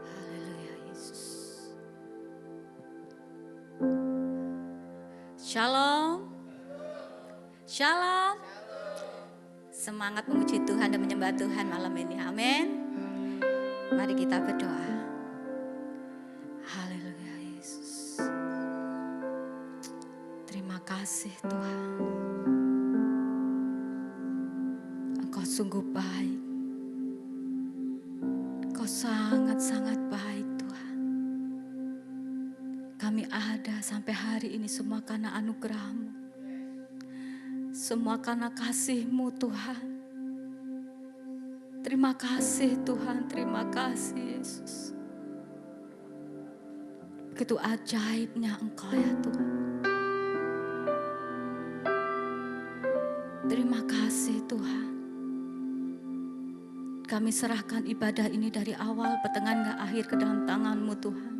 Haleluya Yesus. Shalom. Shalom. Semangat memuji Tuhan dan menyembah Tuhan malam ini. Amin. Mari kita berdoa. Haleluya Yesus. Terima kasih Tuhan. Engkau sungguh baik. Engkau sangat-sangat baik Tuhan. Kami ada sampai hari ini semua karena anugerah-Mu. Semua karena kasih-Mu Tuhan. Terima kasih Tuhan, terima kasih Yesus. Begitu ajaibnya Engkau ya Tuhan. Terima kasih Tuhan. Kami serahkan ibadah ini dari awal, pertengahan hingga akhir ke dalam tangan-Mu Tuhan.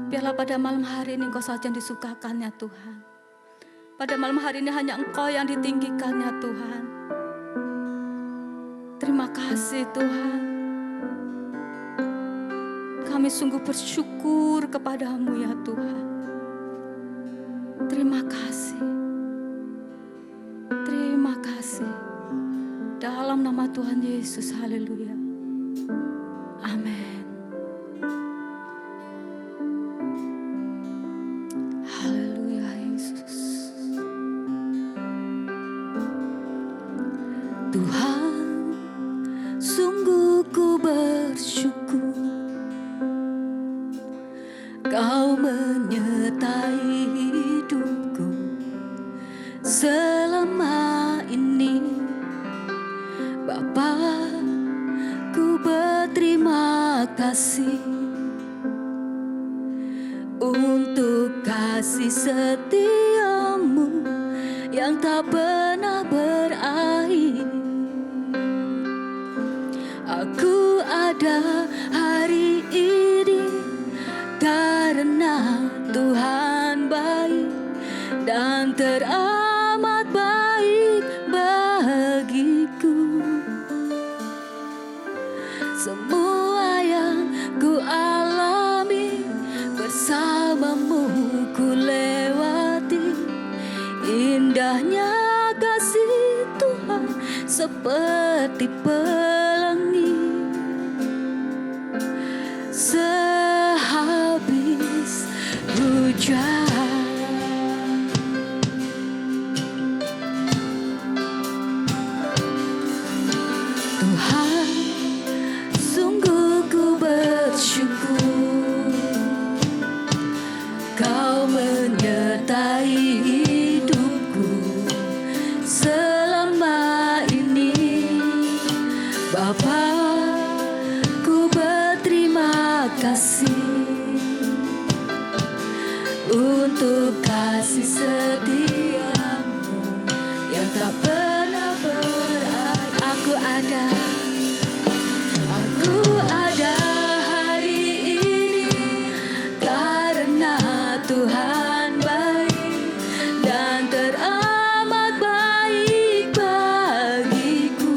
Biarlah pada malam hari ini Engkau saja yang disukakan ya Tuhan. Pada malam hari ini hanya Engkau yang ditinggikan ya Tuhan. Terima kasih Tuhan. Kami sungguh bersyukur kepada-Mu ya Tuhan. Terima kasih. Terima kasih. Dalam nama Tuhan Yesus, haleluya. Amin. Haleluya Yesus. Tuhan, sungguh ku bersyukur Kau menyertai hidupku selama ini. Bapa, ku berterima kasih untuk kasih setia-Mu yang tak pernah berakhir. Aku ada hari ini karena Tuhan baik dan teramat baik bagiku. Semua yang ku alami bersama-Mu ku lewati. Indahnya kasih Tuhan seperti pelangi. Sehabis hujan, Tuhan, sungguh ku bersyukur Kau menyertai hidupku selama ini. Bapa, ku berterima kasih untuk kasih setia-Mu yang tak pernah berakhir. Aku ada hari ini karena Tuhan baik dan teramat baik bagiku.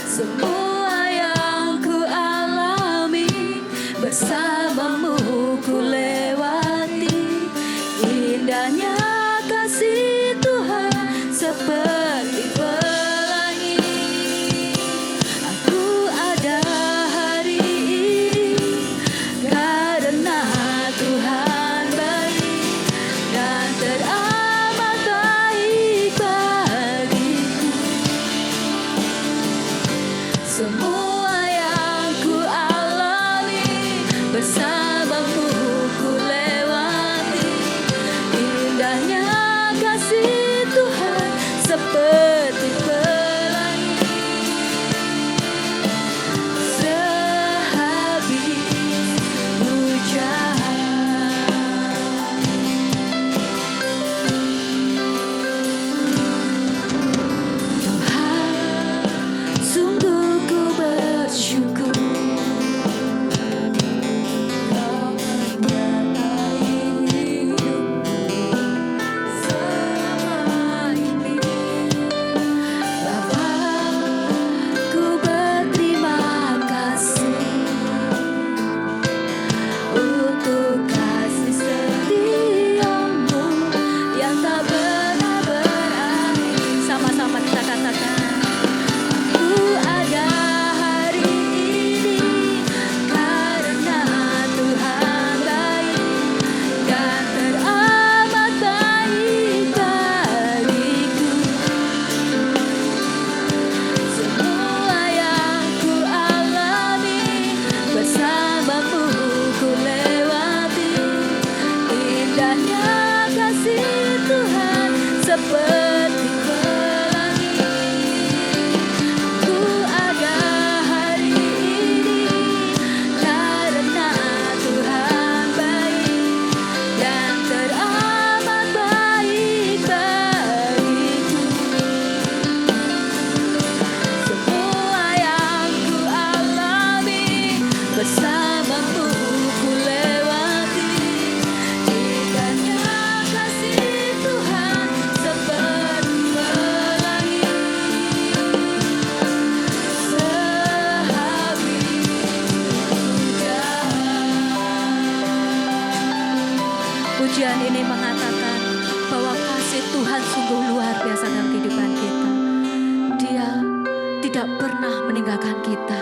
Semua yang ku alami bersama-Mu ku lewati. Indahnya kasih Tuhan seperti pelangi. tidak pernah meninggalkan kita.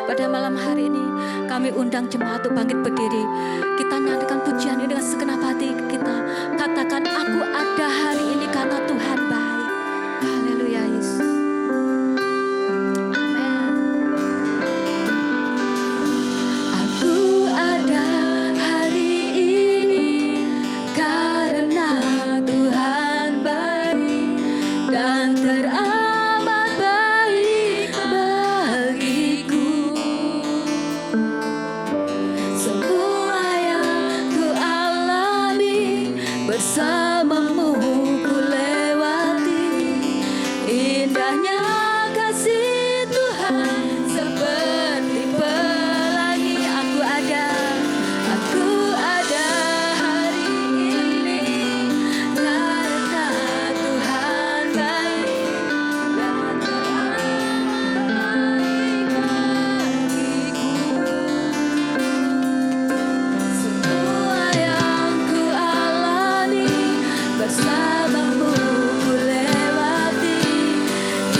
Pada malam hari ini kami undang jemaat untuk bangkit berdiri. Kita nyanyikan pujian ini dengan segenap hati kita. Katakan, aku ada hari ini karena Tuhan baik. Haleluya Yesus. Amin. Aku ada hari ini karena Tuhan baik dan teramat baik bagiku. Semua yang ku alami bersamamu ku lewati. Indahnya kasih Tuhan seperti pelangi. Aku ada hari ini karena Tuhan baik dan teramat baik bagiku. Semua yang ku alami bersamamu ku lewati.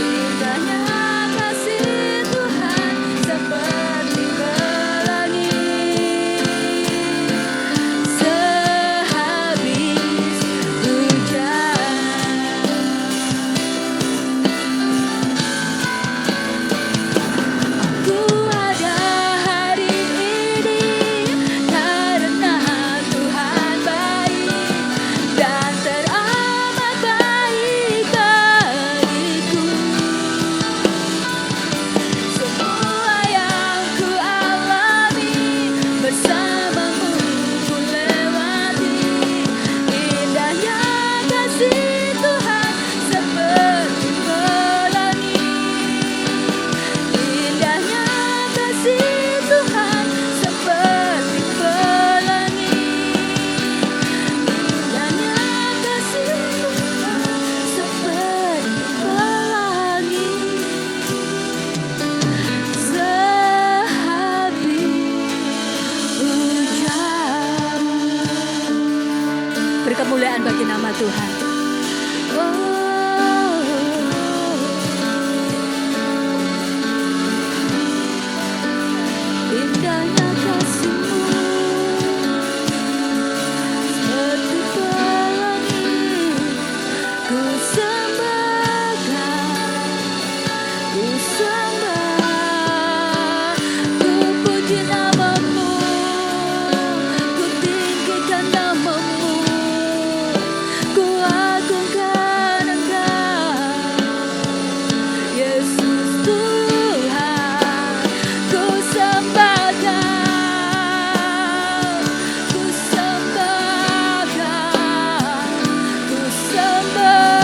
Indahnya kasih Tuhan seperti pelangi. Sehabis hujan, aku ada hari ini karena Tuhan baik dan teramat baik bagiku. Semua yang ku alami bersamamu ku lewati. Indahnya kasih Tuhan seperti pelangi. Indahnya kasih Tuhan seperti pelangi. Indahnya kasih Tuhan seperti pelangi. Sehabis hujan. Beri kemuliaan bagi nama Tuhan. Indahnya kasih-Mu seperti pelangi. Ku sembah, ku puji nama-Mu, ku tinggikan nama-Mu, ku agungkan Engkau, Yesus Tuhan. Ku sembah Kau, ku sembah Kau, ku sembah.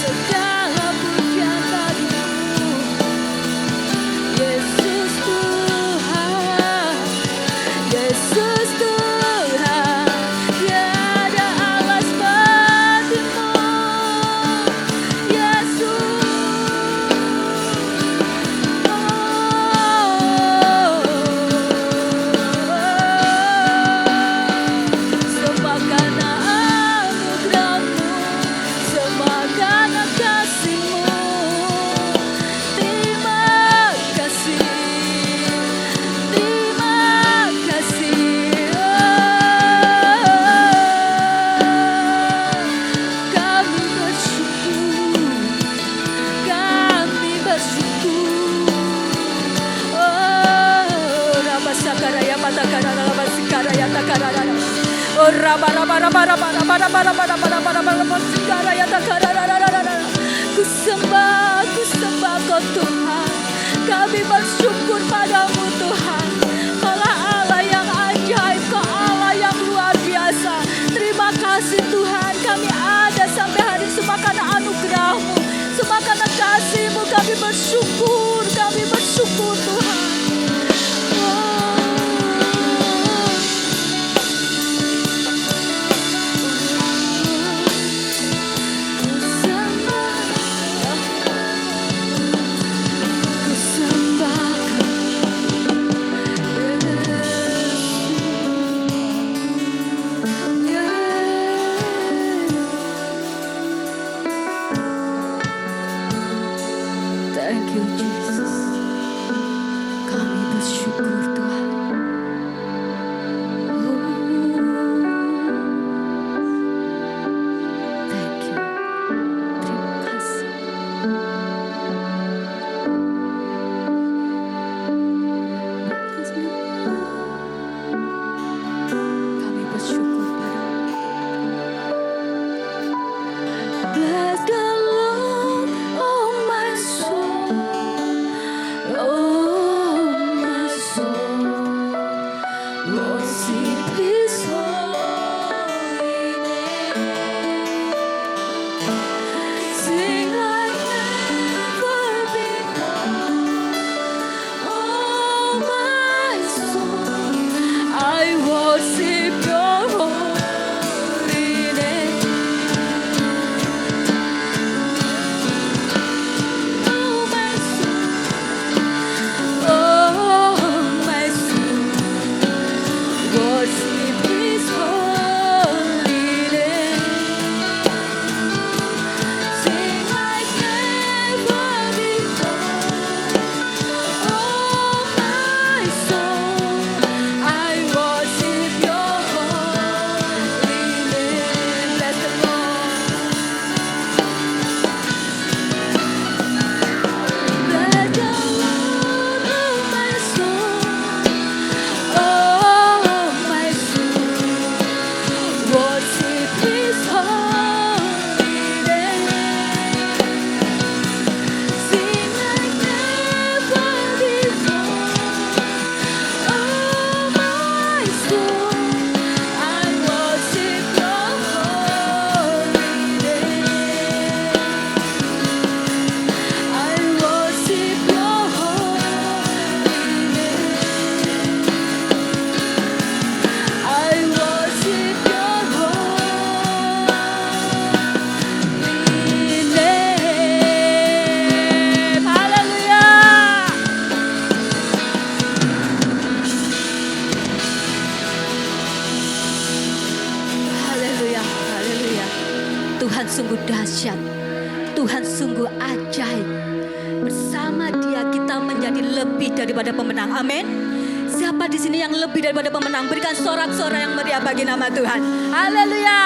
Segala pujian bagimu, Yesus Tuhan, Yesus Tuhan. Tiada Allah seperti-Mu, Yesus. Semakan anugerah-Mu, semakan kasih-Mu. Terima kasih, terima kasih. Kami bersyukur, kami bersyukur. Rabba sakaraya patakarara, rabba sikaraya takarara. Rabba rabba rabba rabba rabba rabba rabba rabba rabba rabba rabba sikaraya takarara. Ku sembah Kau Tuhan. Kami bersyukur padamu Tuhan. Kaulah Allah yang ajaib, Kau Allah yang luar biasa. Terima kasih Tuhan, kami ada sampai hari ini semua karena anugerah-Mu, semua karena kasih-Mu. Kami bersyukur Tuhan. Tuhan sungguh dahsyat, Tuhan sungguh ajaib. Bersama Dia kita menjadi lebih daripada pemenang. Amin. Siapa di sini yang lebih daripada pemenang? Berikan sorak-sorai yang meriah bagi nama Tuhan. Haleluya.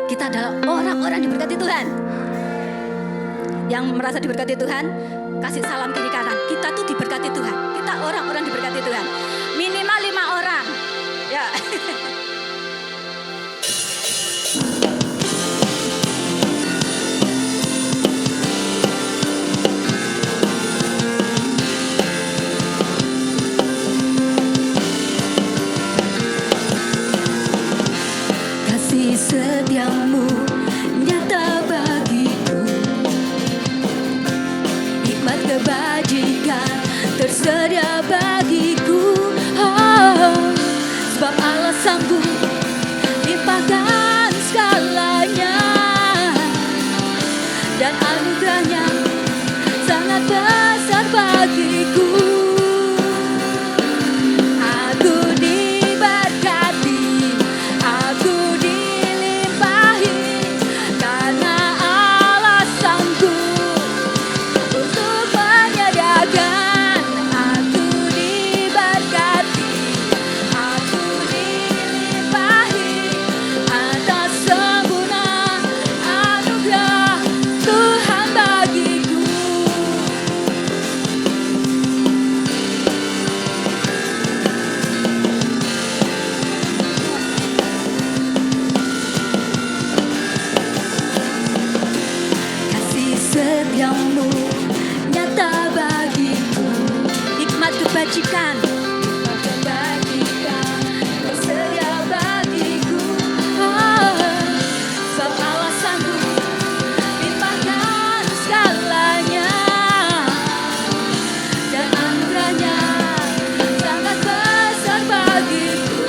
Kita adalah orang-orang diberkati Tuhan. Yang merasa diberkati Tuhan, kasih salam kiri kanan. Kita tuh diberkati Tuhan. Kita orang-orang diberkati Tuhan. Minimal 5 orang. Ya. Kasih setiamu nyata bagiku, hikmat kebajikan tersedia bagiku. Oh, sebab Allah sanggup limpahkan segalanya, dan anugerahnya sangat besar bagiku. bagiku. Aku diberkati, aku dilimpahi, karena Allah sanggup untuk menyediakan. Aku diberkati, aku dilimpahi atas sempurna anugerah Tuhan bagiku. Kasih setiamu nyata bagiku, hikmat kebajikan tersedia bagiku. Oh, sebab Allah sanggup limpahkan segalanya, dan anugerahnya sangat besar bagiku.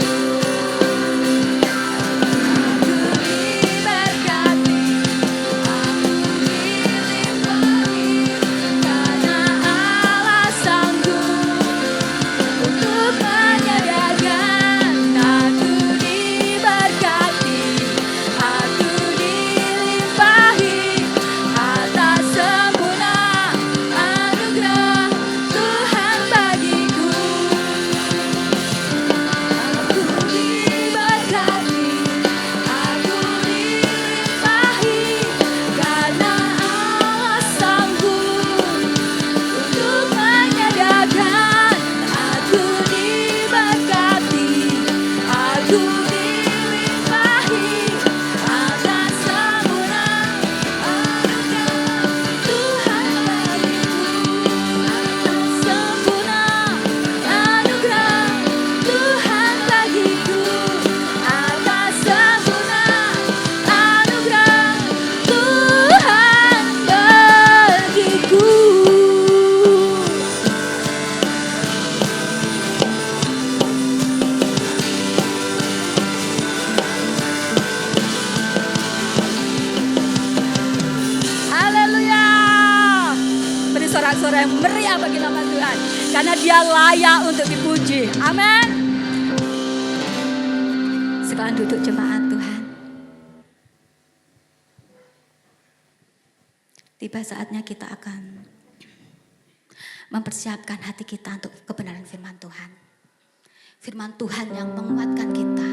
Aku diberkati, aku dilimpahi, karena Allah sanggup untuk menyediakan. Aku diberkati, aku dilimpahi atas sempurna anugerah Tuhan bagiku. Aku diberkati, aku dilimpahi, karena Allah sanggup untuk menyediakan. Aku diberkati, aku dilimpahi atas sempurna anugerah Tuhan bagiku. Atas sempurna anugerah Tuhan bagiku. Atas sempurna anugerah Tuhan bagiku. Haleluya. Beri sorak-sorai yang meriah bagi nama Tuhan, karena Dia layak untuk dipuji. Amin. Sekarang duduk jemaat Tuhan. Tiba saatnya kita akan mempersiapkan hati kita untuk kebenaran firman Tuhan. Firman Tuhan yang menguatkan kita,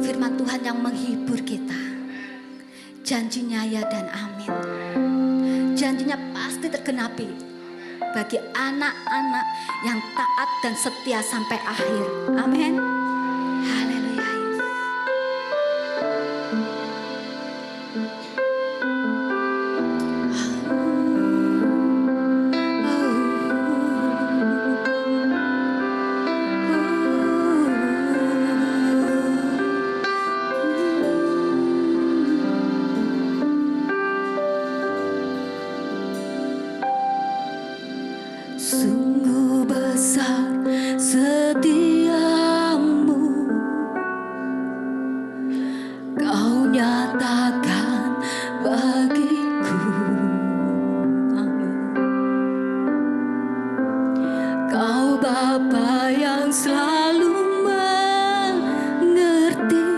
firman Tuhan yang menghibur kita. Janjinya ya dan amin. Janjinya pasti tergenapi bagi anak-anak yang taat dan setia sampai akhir. Amin. Haleluya. Sungguh besar setiamu, Kau nyatakan bagiku. Amin. Kau Bapa yang selalu mengerti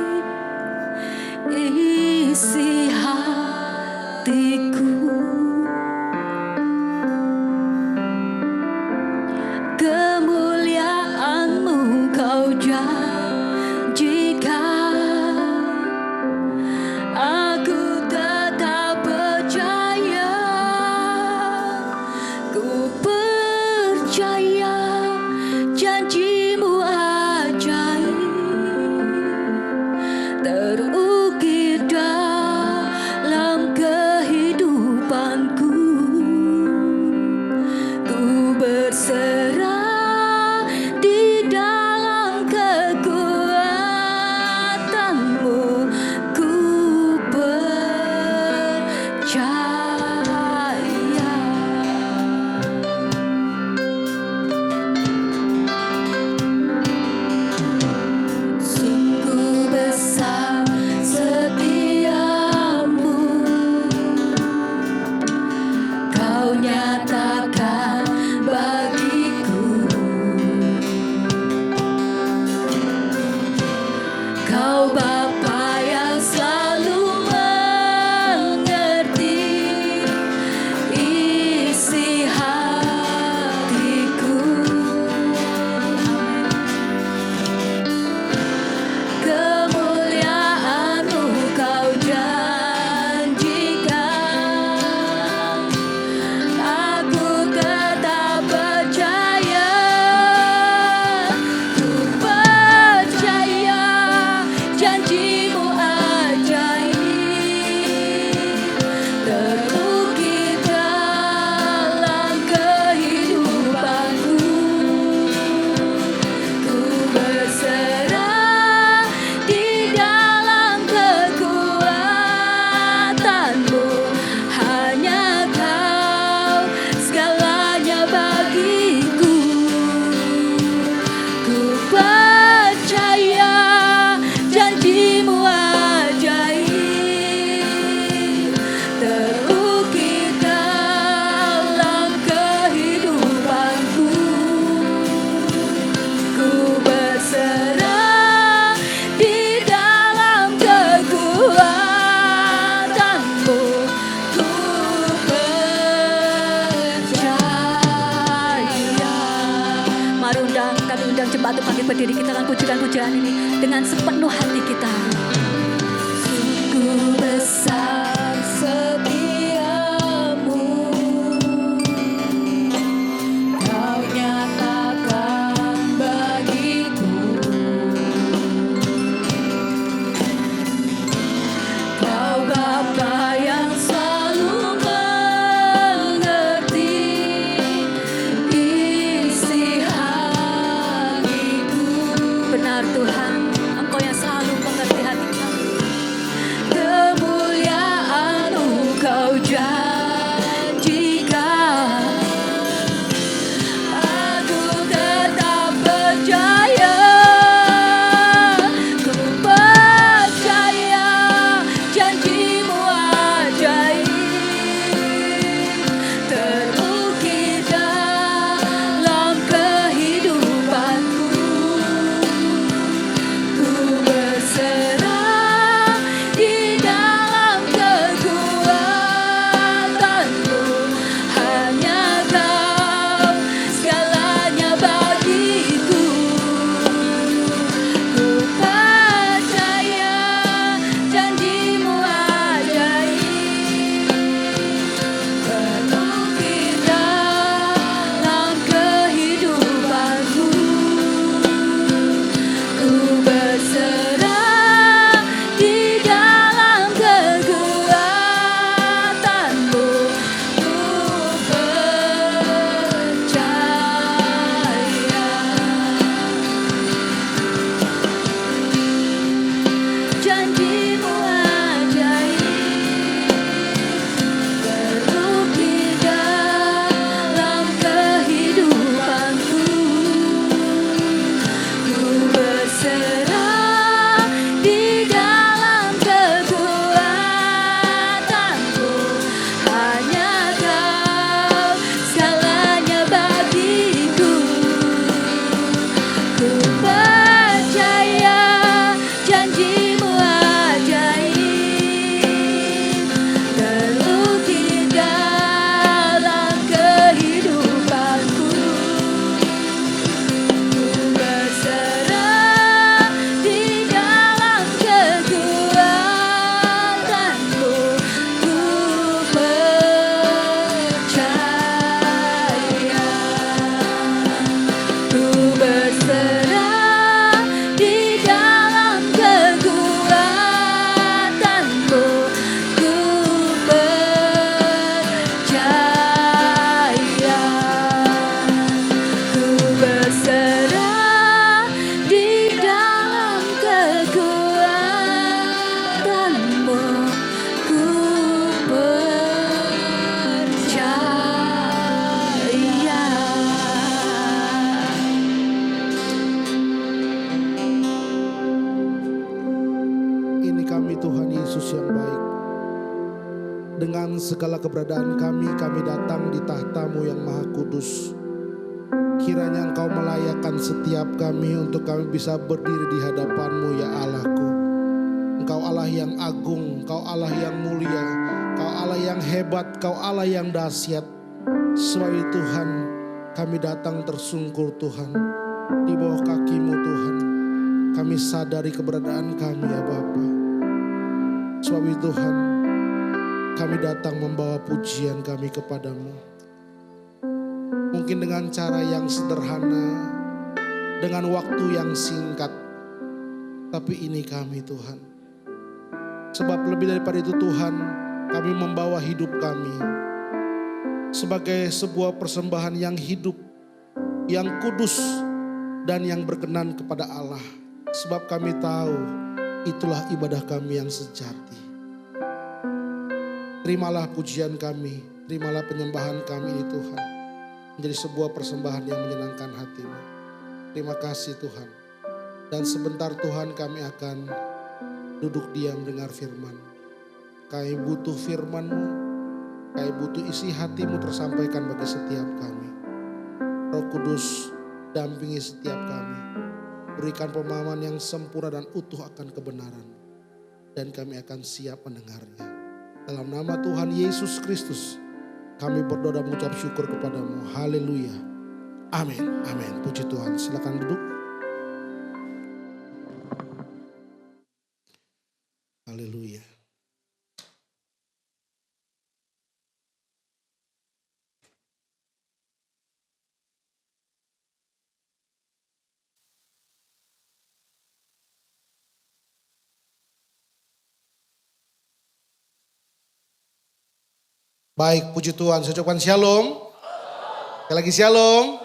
isi hatiku. Kemuliaan-Mu Kau janjikan, aku tetap percaya. Ku percaya janji-Mu ajaib, terukir dalam kehidupan pujian ini dengan sepenuh hati kita. Sungguh besar setiamu, Kau nyatakan bagiku. Kau Bapa yang selalu mengerti isi hatiku. Benar Tuhan, Engkau yang selalu mengerti hati kami. Kemuliaan Engkau janjikan, aku tetap percaya. Ku percaya janjimu ajaib, terukir dalam kehidupanku. Ku berserah di dalam kekuatanmu, hanya Kau segalanya bagiku. Ku percaya janjimu ajaib, terukir dalam kehidupanku. Ku berserah di dalam kekuatanmu. Ku percaya janjimu ajaib, terukir dalam kehidupanku. Ku berserah di dalam kekuatanmu, hanya Kau segalanya bagiku. Ku percaya janjimu ajaib, terukir dalam kehidupanku. Ku berserah di dalam kekuatanmu. Ku percaya. Ku berserah di dalam kekuatanmu. Ku percaya. Ku berserah di dalam kekuatanmu. Ku percaya. Ini kami Tuhan Yesus yang baik. Dengan segala keberadaan kami datang di tahta-Mu yang maha kudus. Kiranya Engkau melayakkan setiap kami untuk kami bisa berdiri di hadapan-Mu ya Allahku. Engkau Allah yang agung, Engkau Allah yang mulia, Engkau Allah yang hebat, Engkau Allah yang dahsyat. Sebab itu Tuhan, kami datang tersungkur Tuhan di bawah kaki-Mu Tuhan. Kami sadari keberadaan kami ya Bapa. Sebab itu Tuhan, kami datang membawa pujian kami kepadamu. Mungkin dengan cara yang sederhana, dengan waktu yang singkat. Tapi ini kami Tuhan. Sebab lebih daripada itu Tuhan, kami membawa hidup kami sebagai sebuah persembahan yang hidup, yang kudus, dan yang berkenan kepada Allah. Sebab kami tahu itulah ibadah kami yang sejati. Terimalah pujian kami, terimalah penyembahan kami ini Tuhan. Menjadi sebuah persembahan yang menyenangkan hati-Mu. Terima kasih Tuhan. Dan sebentar Tuhan kami akan duduk diam dengar firman. Kami butuh firman-Mu, kami butuh isi hati-Mu tersampaikan bagi setiap kami. Roh Kudus dampingi setiap kami. Berikan pemahaman yang sempurna dan utuh akan kebenaran. Dan kami akan siap mendengarnya. Dalam nama Tuhan Yesus Kristus, kami berdoa dan mengucap syukur kepadamu. Haleluya. Amin. Amin. Puji Tuhan. Silakan duduk. Baik, puji Tuhan. Saya ucapkan shalom. Sekali lagi shalom.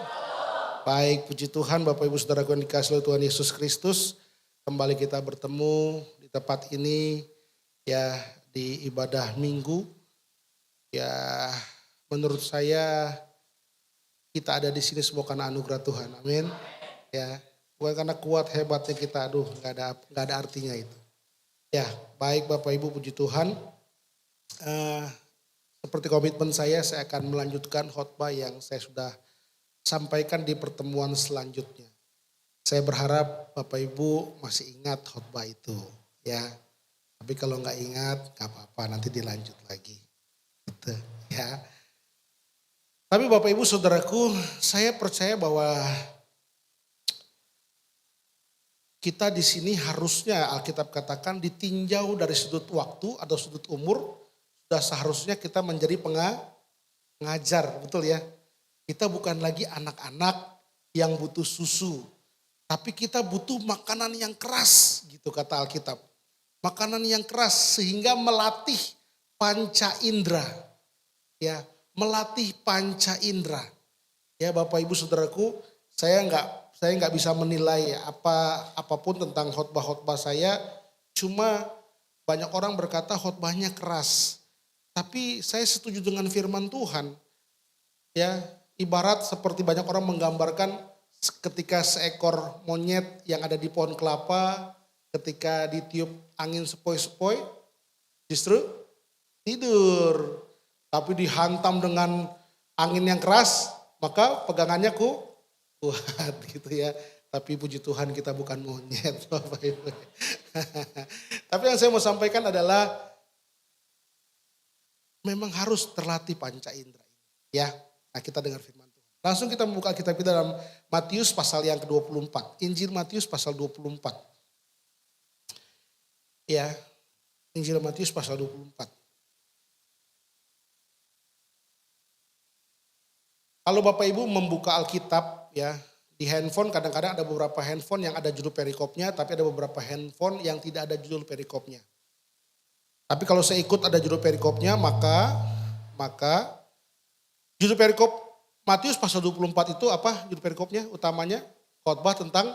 Baik, puji Tuhan Bapak Ibu Saudaraku yang dikasihi oleh Tuhan Yesus Kristus. Kembali kita bertemu di tempat ini ya di ibadah minggu. Ya menurut saya kita ada di sini semua karena anugerah Tuhan. Amin. Ya, bukan karena kuat hebatnya kita, aduh nggak ada artinya itu. Ya, baik Bapak Ibu puji Tuhan. Seperti komitmen saya akan melanjutkan khotbah yang saya sudah sampaikan di pertemuan selanjutnya. Saya berharap Bapak Ibu masih ingat khotbah itu, ya. Tapi kalau nggak ingat, nggak apa-apa, nanti dilanjut lagi, gitu, ya. Tapi Bapak Ibu Saudaraku, saya percaya bahwa kita di sini harusnya Alkitab katakan ditinjau dari sudut waktu atau sudut umur. Sudah seharusnya kita menjadi pengajar, betul ya. Kita bukan lagi anak-anak yang butuh susu. Tapi kita butuh makanan yang keras, gitu kata Alkitab. Makanan yang keras sehingga melatih panca indera. Ya, melatih panca indera. Ya Bapak Ibu Saudaraku, saya nggak bisa menilai apapun tentang khotbah-khotbah saya. Cuma banyak orang berkata khotbahnya keras. Tapi saya setuju dengan firman Tuhan. Ya, ibarat seperti banyak orang menggambarkan ketika seekor monyet yang ada di pohon kelapa, ketika ditiup angin sepoi-sepoi, justru tidur. Tapi dihantam dengan angin yang keras, maka pegangannya kuat gitu ya. Tapi puji Tuhan kita bukan monyet, Bapak Ibu. Tapi yang saya mau sampaikan adalah memang harus terlatih panca indera. Ya, nah kita dengar firman Tuhan. Langsung kita membuka kitab kita dalam Matius pasal yang ke-24. Injil Matius pasal 24. Ya, Injil Matius pasal 24. Kalau Bapak Ibu membuka Alkitab ya, di handphone kadang-kadang ada beberapa handphone yang ada judul perikopnya, tapi ada beberapa handphone yang tidak ada judul perikopnya. Tapi kalau saya ikut ada judul perikopnya, maka judul perikop Matius pasal 24 itu apa judul perikopnya? Utamanya khotbah tentang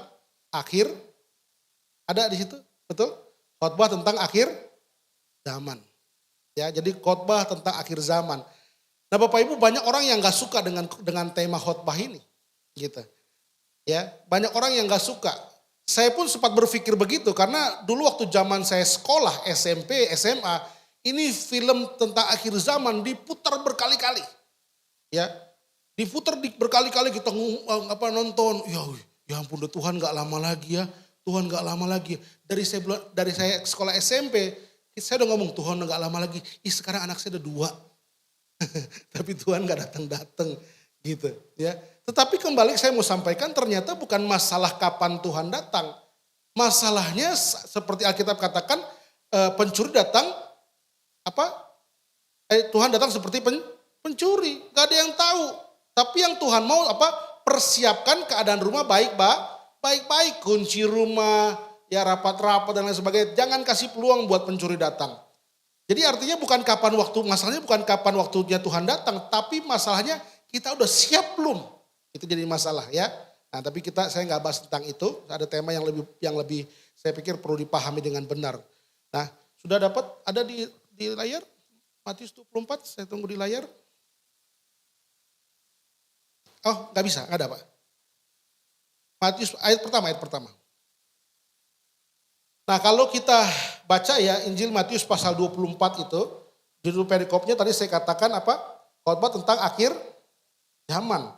akhir. Ada di situ, betul? Khotbah tentang akhir zaman. Ya, jadi khotbah tentang akhir zaman. Nah, Bapak Ibu banyak orang yang gak suka dengan tema khotbah ini. Gitu. Ya, banyak orang yang gak suka. Saya pun sempat berpikir begitu karena dulu waktu zaman saya sekolah SMP, SMA, ini film tentang akhir zaman diputar berkali-kali. Ya, diputar berkali-kali kita nonton. Ya ampun Tuhan gak lama lagi ya. Tuhan gak lama lagi. Dari saya sekolah SMP, saya udah ngomong Tuhan gak lama lagi. Sekarang anak saya udah 2. Tapi Tuhan gak datang-datang gitu ya. Tetapi kembali saya mau sampaikan ternyata bukan masalah kapan Tuhan datang. Masalahnya seperti Alkitab katakan pencuri datang Tuhan datang seperti pencuri. Gak ada yang tahu. Tapi yang Tuhan mau persiapkan keadaan rumah baik-baik. Kunci rumah, ya rapat-rapat dan lain sebagainya. Jangan kasih peluang buat pencuri datang. Jadi artinya masalahnya bukan kapan waktunya Tuhan datang. Tapi masalahnya kita udah siap belum? Itu jadi masalah ya. Nah, tapi saya nggak bahas tentang itu. Ada tema yang lebih saya pikir perlu dipahami dengan benar. Nah, sudah dapat ada di layar Matius 24. Saya tunggu di layar. Oh, nggak bisa, nggak ada Pak. Matius ayat pertama. Nah, kalau kita baca ya Injil Matius pasal 24 itu, judul perikopnya tadi saya katakan khotbah tentang akhir zaman.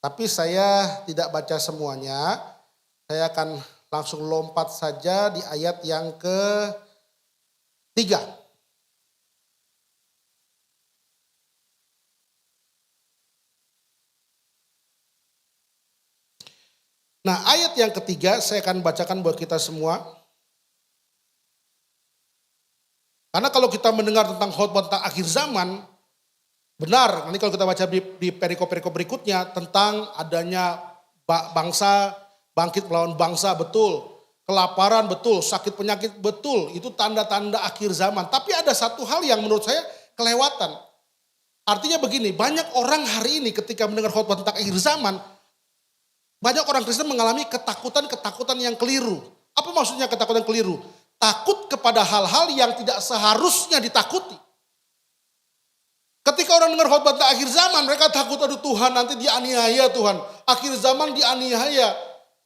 Tapi saya tidak baca semuanya, saya akan langsung lompat saja di ayat yang ke-3. Nah ayat yang ketiga saya akan bacakan buat kita semua. Karena kalau kita mendengar tentang khotbah tentang akhir zaman, benar, nanti kalau kita baca di perikop-perikop berikutnya tentang adanya bangsa bangkit melawan bangsa, betul. Kelaparan, betul. Sakit penyakit, betul. Itu tanda-tanda akhir zaman. Tapi ada satu hal yang menurut saya kelewatan. Artinya begini, banyak orang hari ini ketika mendengar khotbah tentang akhir zaman, banyak orang Kristen mengalami ketakutan-ketakutan yang keliru. Apa maksudnya ketakutan keliru? Takut kepada hal-hal yang tidak seharusnya ditakuti. Ketika orang dengar khotbah tentang akhir zaman, mereka takut, aduh Tuhan nanti dianiaya Tuhan. Akhir zaman dianiaya.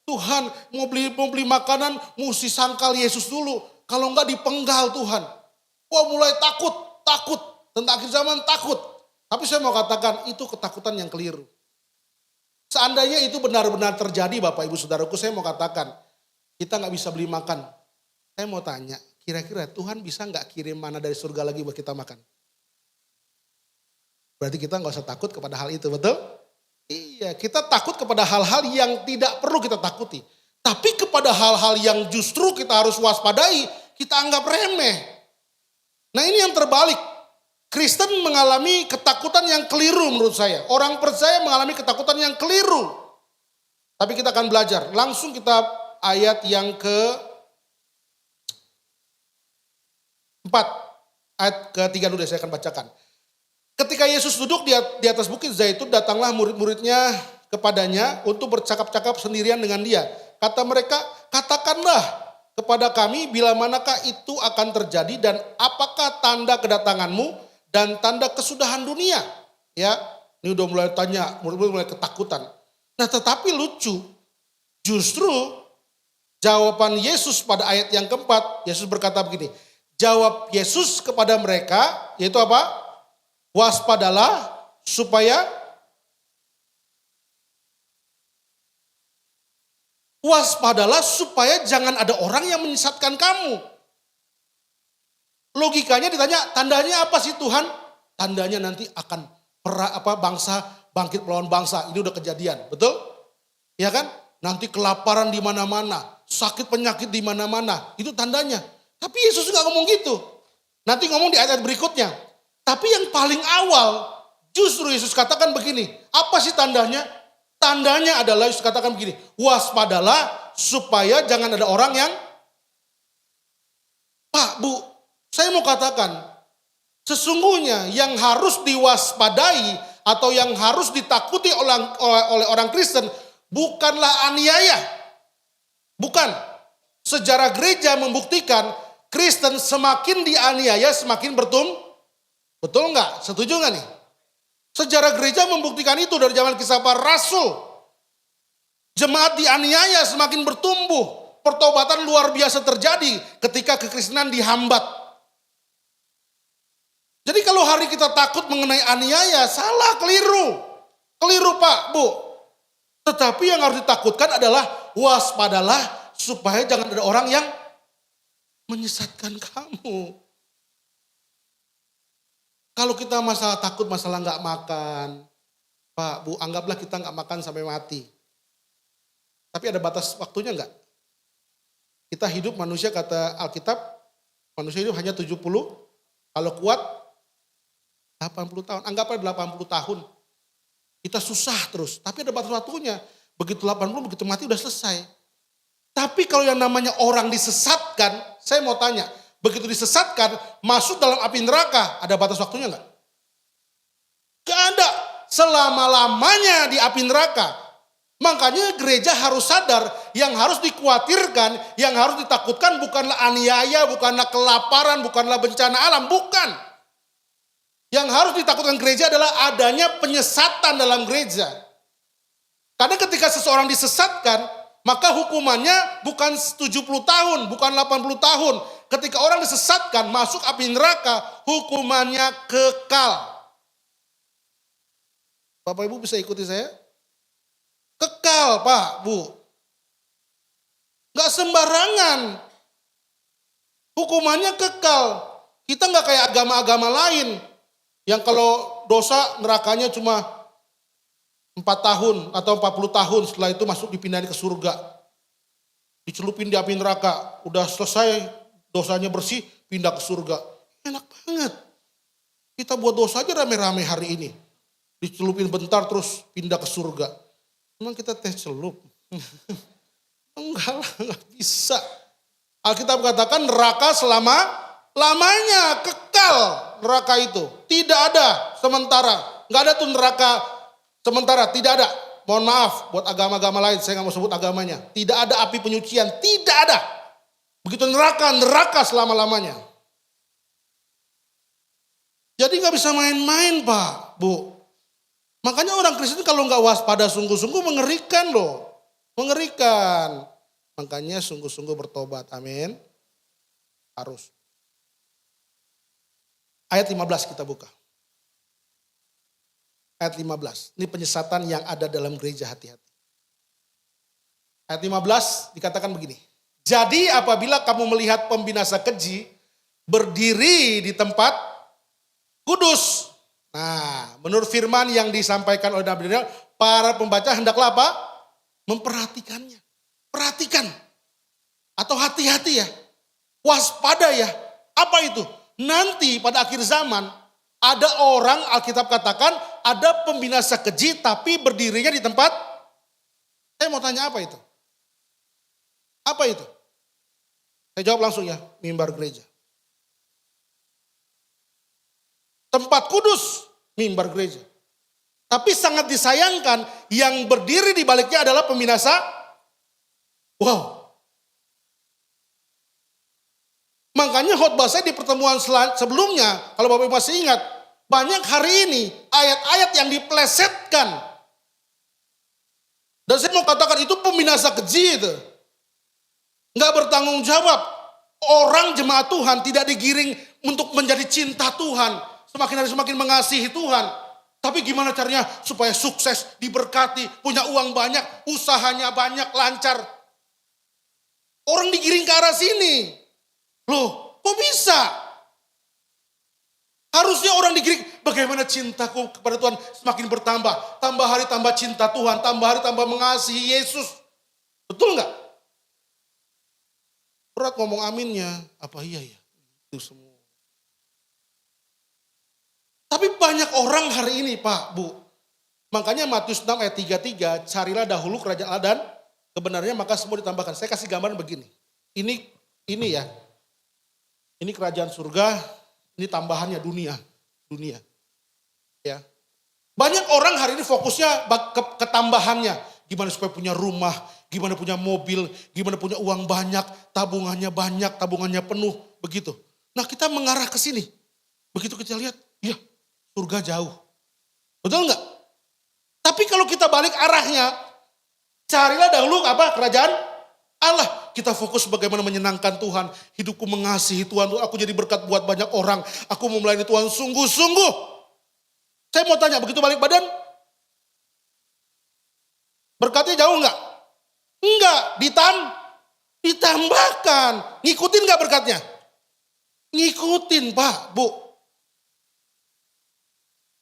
Tuhan mau beli makanan, mesti sangkal Yesus dulu. Kalau enggak dipenggal Tuhan. Wah mulai takut. Tentang akhir zaman takut. Tapi saya mau katakan itu ketakutan yang keliru. Seandainya itu benar-benar terjadi Bapak Ibu Saudaraku, saya mau katakan kita nggak bisa beli makan. Saya mau tanya, kira-kira Tuhan bisa nggak kirim mana dari surga lagi buat kita makan? Berarti kita nggak usah takut kepada hal itu, betul? Iya, kita takut kepada hal-hal yang tidak perlu kita takuti. Tapi kepada hal-hal yang justru kita harus waspadai, kita anggap remeh. Nah ini yang terbalik. Kristen mengalami ketakutan yang keliru menurut saya. Orang percaya mengalami ketakutan yang keliru. Tapi kita akan belajar. Langsung kita ayat yang ke-4. Ayat ke-3 dulu saya akan bacakan. Ketika Yesus duduk di atas bukit Zaitun, datanglah murid-muridnya kepadanya untuk bercakap-cakap sendirian dengan dia. Kata mereka, katakanlah kepada kami bila manakah itu akan terjadi dan apakah tanda kedatanganmu dan tanda kesudahan dunia. Ya, ini udah mulai tanya, murid-murid mulai ketakutan. Nah tetapi lucu, justru jawaban Yesus pada ayat yang keempat, Yesus berkata begini, jawab Yesus kepada mereka, yaitu apa? Waspadalah supaya jangan ada orang yang menyesatkan kamu. Logikanya ditanya, tandanya apa sih Tuhan? Tandanya nanti akan bangsa bangkit melawan bangsa. Ini udah kejadian, betul? Ya kan? Nanti kelaparan di mana-mana, sakit penyakit di mana-mana. Itu tandanya. Tapi Yesus nggak ngomong gitu. Nanti ngomong di ayat berikutnya. Tapi yang paling awal justru Yesus katakan begini. Apa sih tandanya? Tandanya adalah Yesus katakan begini. Waspadalah supaya jangan ada orang yang, Pak, Bu, saya mau katakan, sesungguhnya yang harus diwaspadai atau yang harus ditakuti oleh orang Kristen bukanlah aniaya. Bukan. Sejarah gereja membuktikan Kristen semakin dianiaya semakin bertumbuh. Betul enggak? Setuju enggak nih? Sejarah gereja membuktikan itu dari zaman Kisah Para Rasul. Jemaat dianiaya semakin bertumbuh. Pertobatan luar biasa terjadi ketika kekristenan dihambat. Jadi kalau hari kita takut mengenai aniaya, salah, keliru. Keliru Pak, Bu. Tetapi yang harus ditakutkan adalah waspadalah supaya jangan ada orang yang menyesatkan kamu. Kalau kita masalah takut, masalah nggak makan, Pak, Bu, anggaplah kita nggak makan sampai mati. Tapi ada batas waktunya nggak? Kita hidup manusia kata Alkitab, manusia hidup hanya 70, kalau kuat 80 tahun, anggaplah 80 tahun. Kita susah terus, tapi ada batas waktunya. Begitu 80, begitu mati udah selesai. Tapi kalau yang namanya orang disesatkan, saya mau tanya, begitu disesatkan, masuk dalam api neraka, ada batas waktunya enggak? Gak ada, selama-lamanya di api neraka. Makanya gereja harus sadar, yang harus dikhawatirkan, yang harus ditakutkan bukanlah aniaya, bukanlah kelaparan, bukanlah bencana alam, bukan. Yang harus ditakutkan gereja adalah adanya penyesatan dalam gereja. Karena ketika seseorang disesatkan, maka hukumannya bukan 70 tahun, bukan 80 tahun. Ketika orang disesatkan masuk api neraka, hukumannya kekal. Bapak Ibu bisa ikuti saya? Kekal Pak, Bu. Gak sembarangan. Hukumannya kekal. Kita gak kayak agama-agama lain. Yang kalau dosa nerakanya cuma 4 tahun atau 40 tahun, setelah itu masuk dipindahin ke surga. Dicelupin di api neraka, udah selesai dosanya bersih, pindah ke surga. Enak banget. Kita buat dosa aja rame-rame hari ini. Dicelupin bentar terus pindah ke surga. Emang kita teh celup? Enggak lah, enggak bisa. Alkitab katakan neraka selama-lamanya, kekal. kekal neraka itu. Tidak ada sementara. Nggak ada tuh neraka sementara, tidak ada. Mohon maaf buat agama-agama lain, saya nggak mau sebut agamanya. Tidak ada api penyucian, tidak ada. Begitu neraka selama-lamanya. Jadi nggak bisa main-main Pak, Bu. Makanya orang Kristen kalau nggak waspada sungguh-sungguh mengerikan loh. Mengerikan. Makanya sungguh-sungguh bertobat, amin. Harus. Ayat 15 kita buka. Ayat 15, ini penyesatan yang ada dalam gereja, hati-hati. Ayat 15 dikatakan begini. Jadi apabila kamu melihat pembinasa keji berdiri di tempat kudus. Nah, menurut firman yang disampaikan oleh Nabi Daniel, para pembaca hendaklah apa? Memperhatikannya. Perhatikan. Atau hati-hati ya. Waspada ya. Apa itu? Nanti pada akhir zaman ada orang, Alkitab katakan, ada pembinasa keji tapi berdirinya di tempat. Saya mau tanya apa itu? Apa itu? Saya jawab langsung ya, mimbar gereja. Tempat kudus, mimbar gereja. Tapi sangat disayangkan yang berdiri di baliknya adalah pembinasa. Wow. Makanya khotbah saya di pertemuan sebelumnya, kalau Bapak masih ingat, banyak hari ini ayat-ayat yang diplesetkan. Dan saya mau katakan itu pembinasa keji itu. Nggak bertanggung jawab. Orang jemaat Tuhan tidak digiring untuk menjadi cinta Tuhan. Semakin hari semakin mengasihi Tuhan. Tapi gimana caranya supaya sukses, diberkati, punya uang banyak, usahanya banyak, lancar. Orang digiring ke arah sini. Loh, kok bisa? Harusnya orang digiring, bagaimana cintaku kepada Tuhan semakin bertambah. Tambah hari tambah cinta Tuhan, tambah hari tambah mengasihi Yesus. Betul nggak? Berat ngomong aminnya, apa iya ya? Itu semua. Tapi banyak orang hari ini Pak, Bu. Makanya Matius 6 ayat 33, carilah dahulu kerajaan Allah dan kebenarannya maka semua ditambahkan. Saya kasih gambaran begini. Ini ya. Ini kerajaan surga, ini tambahannya dunia. Ya. Banyak orang hari ini fokusnya ke tambahannya. Gimana supaya punya rumah, gimana punya mobil, gimana punya uang banyak, tabungannya penuh, begitu. Nah kita mengarah ke sini. Begitu kita lihat, ya surga jauh. Betul enggak? Tapi kalau kita balik arahnya, carilah dahulu apa? Kerajaan Allah. Kita fokus bagaimana menyenangkan Tuhan. Hidupku mengasihi Tuhan. Aku jadi berkat buat banyak orang. Aku mau melayani Tuhan sungguh-sungguh. Saya mau tanya, begitu balik badan? Berkatnya jauh enggak? Enggak. Ditambahkan. Ngikutin enggak berkatnya? Ngikutin Pak, Bu.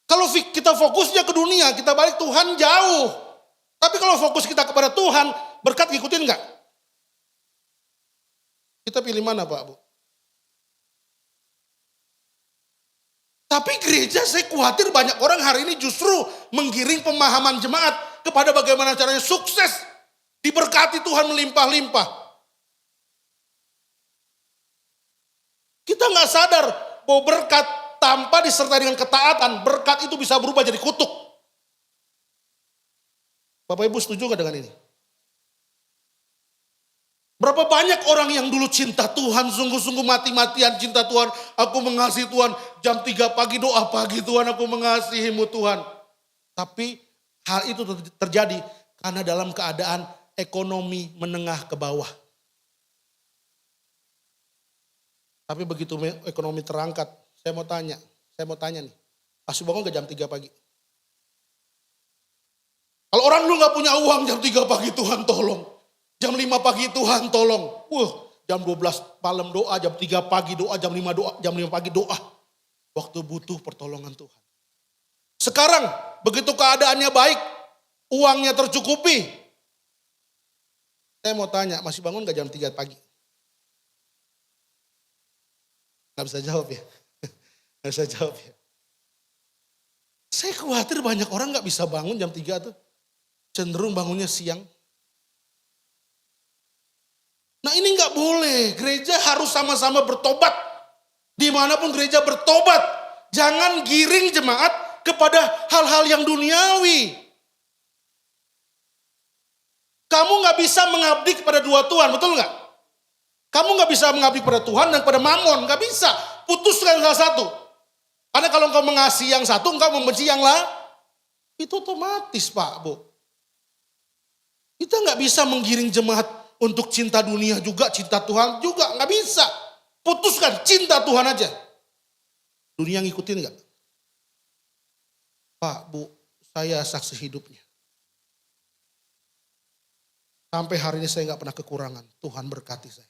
Kalau kita fokusnya ke dunia, kita balik Tuhan jauh. Tapi kalau fokus kita kepada Tuhan, berkat ngikutin enggak? Kita pilih mana Pak, Bu? Tapi gereja saya khawatir banyak orang hari ini justru menggiring pemahaman jemaat kepada bagaimana caranya sukses. Diberkati Tuhan melimpah-limpah. Kita nggak sadar bahwa berkat tanpa disertai dengan ketaatan, berkat itu bisa berubah jadi kutuk. Bapak Ibu setuju nggak dengan ini? Berapa banyak orang yang dulu cinta Tuhan, sungguh-sungguh mati-matian cinta Tuhan. Aku mengasihi Tuhan, jam 3 pagi doa pagi Tuhan, aku mengasihimu Tuhan. Tapi hal itu terjadi karena dalam keadaan ekonomi menengah ke bawah. Tapi begitu ekonomi terangkat, saya mau tanya nih, masih bangun ke jam 3 pagi? Kalau orang dulu gak punya uang jam 3 pagi, Tuhan tolong. Jam 5 pagi Tuhan tolong. Jam 12 malam doa, jam 3 pagi doa, jam 5 doa, jam 5 pagi doa. Waktu butuh pertolongan Tuhan. Sekarang begitu keadaannya baik, uangnya tercukupi. Saya mau tanya, masih bangun gak jam 3 pagi? Gak bisa jawab ya? Gak bisa jawab ya? Saya khawatir banyak orang gak bisa bangun jam 3 tuh. Cenderung bangunnya siang. Nah ini nggak boleh, gereja harus sama-sama bertobat. Dimanapun gereja bertobat, jangan giring jemaat kepada hal-hal yang duniawi. Kamu gak bisa mengabdi kepada dua Tuhan, betul gak? Kamu gak bisa mengabdi kepada Tuhan dan kepada Mamon, gak bisa. Putuskan salah satu. Karena kalau engkau mengasihi yang satu, engkau membenci yang lain. Itu otomatis Pak, Bu. Kita gak bisa menggiring jemaat untuk cinta dunia juga, cinta Tuhan juga, gak bisa. Putuskan, cinta Tuhan aja. Dunia ngikutin gak? Pak, Bu, saya saksi hidupnya. Sampai hari ini saya gak pernah kekurangan. Tuhan berkati saya.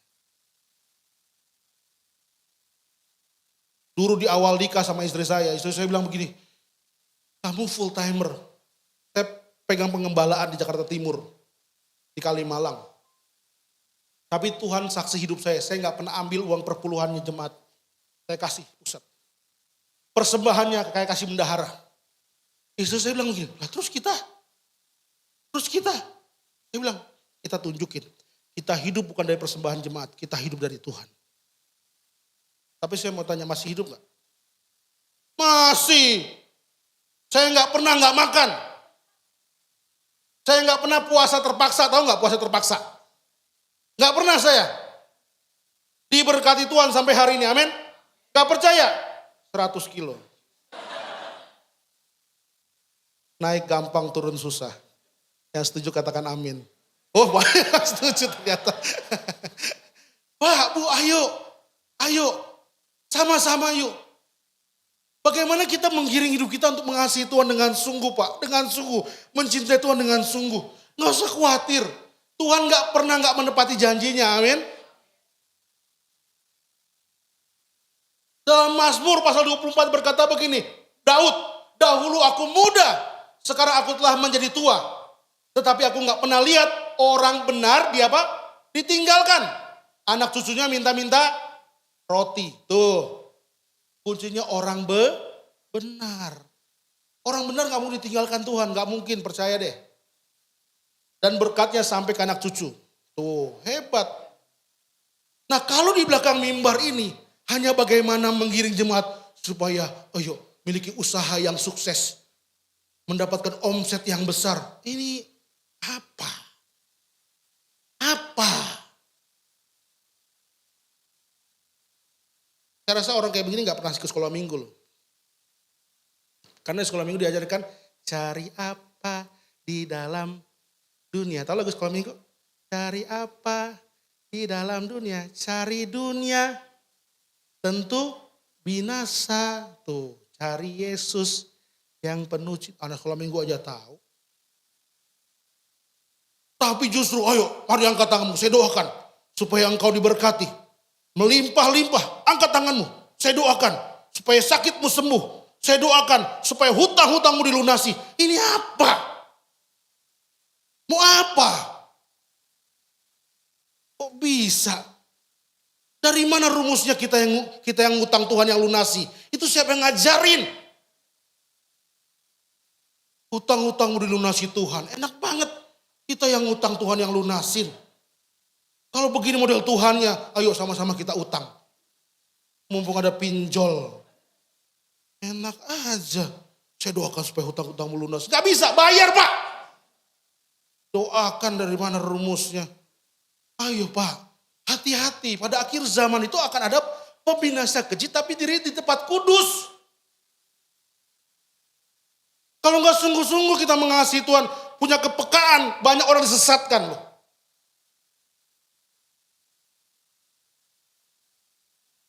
Dulu di awal nikah sama istri saya bilang begini, kamu full timer. Saya pegang pengembalaan di Jakarta Timur, di Kalimalang. Tapi Tuhan saksi hidup saya gak pernah ambil uang perpuluhannya jemaat. Saya kasih pusat. Persembahannya kayak kasih bendahara. Istri saya bilang begini, lah terus kita. Saya bilang, kita tunjukin. Kita hidup bukan dari persembahan jemaat, kita hidup dari Tuhan. Tapi saya mau tanya, masih hidup gak? Masih. Saya gak pernah gak makan. Saya gak pernah puasa terpaksa, tahu gak puasa terpaksa? Gak pernah saya. Diberkati Tuhan sampai hari ini, amin. Gak percaya? 100 kilo. Naik gampang, turun susah. Yang setuju katakan amin. Oh banyak setuju ternyata. Pak, Bu, ayo. Sama-sama yuk. Bagaimana kita menggiring hidup kita untuk mengasihi Tuhan dengan sungguh Pak. Dengan sungguh. Mencintai Tuhan dengan sungguh. Gak usah khawatir. Tuhan gak pernah gak menepati janjinya, amin. Dalam Mazmur pasal 24 berkata begini, Daud, dahulu aku muda, sekarang aku telah menjadi tua. Tetapi aku gak pernah lihat orang benar dia apa? Ditinggalkan. Anak cucunya minta-minta roti. Tuh, kuncinya orang benar. Orang benar gak mau ditinggalkan Tuhan, gak mungkin, percaya deh. Dan berkatnya sampai ke anak cucu. Tuh, hebat. Nah kalau di belakang mimbar ini, hanya bagaimana menggiring jemaat supaya ayo miliki usaha yang sukses. Mendapatkan omset yang besar. Ini apa? Saya rasa orang kayak begini gak pernah ke sekolah minggu loh. Karena di sekolah minggu diajarkan cari apa di dalam dunia. Tahu lagu sekolah minggu? Cari apa di dalam dunia? Cari dunia tentu binasa. Tuh, cari Yesus yang penuh cinta. Anak sekolah minggu aja tahu. Tapi justru ayo mari angkat tanganmu. Saya doakan supaya engkau diberkati. Melimpah-limpah, angkat tanganmu. Saya doakan supaya sakitmu sembuh. Saya doakan supaya hutang-hutangmu dilunasi. Ini apa? Mau apa? Kok bisa? Dari mana rumusnya kita yang ngutang Tuhan yang lunasi? Itu siapa yang ngajarin? Hutang-hutangmu dilunasi Tuhan. Enak banget kita yang ngutang Tuhan yang lunasin. Kalau begini model Tuhannya, ayo sama-sama kita utang. Mumpung ada pinjol. Enak aja. Saya doakan supaya hutang-hutangmu lunas. Gak bisa, bayar Pak. Doakan dari mana rumusnya. Ayo Pak, hati-hati. Pada akhir zaman itu akan ada pembinasa keji, tapi diri di tempat kudus. Kalau gak sungguh-sungguh kita mengasihi Tuhan, punya kepekaan, banyak orang disesatkan loh.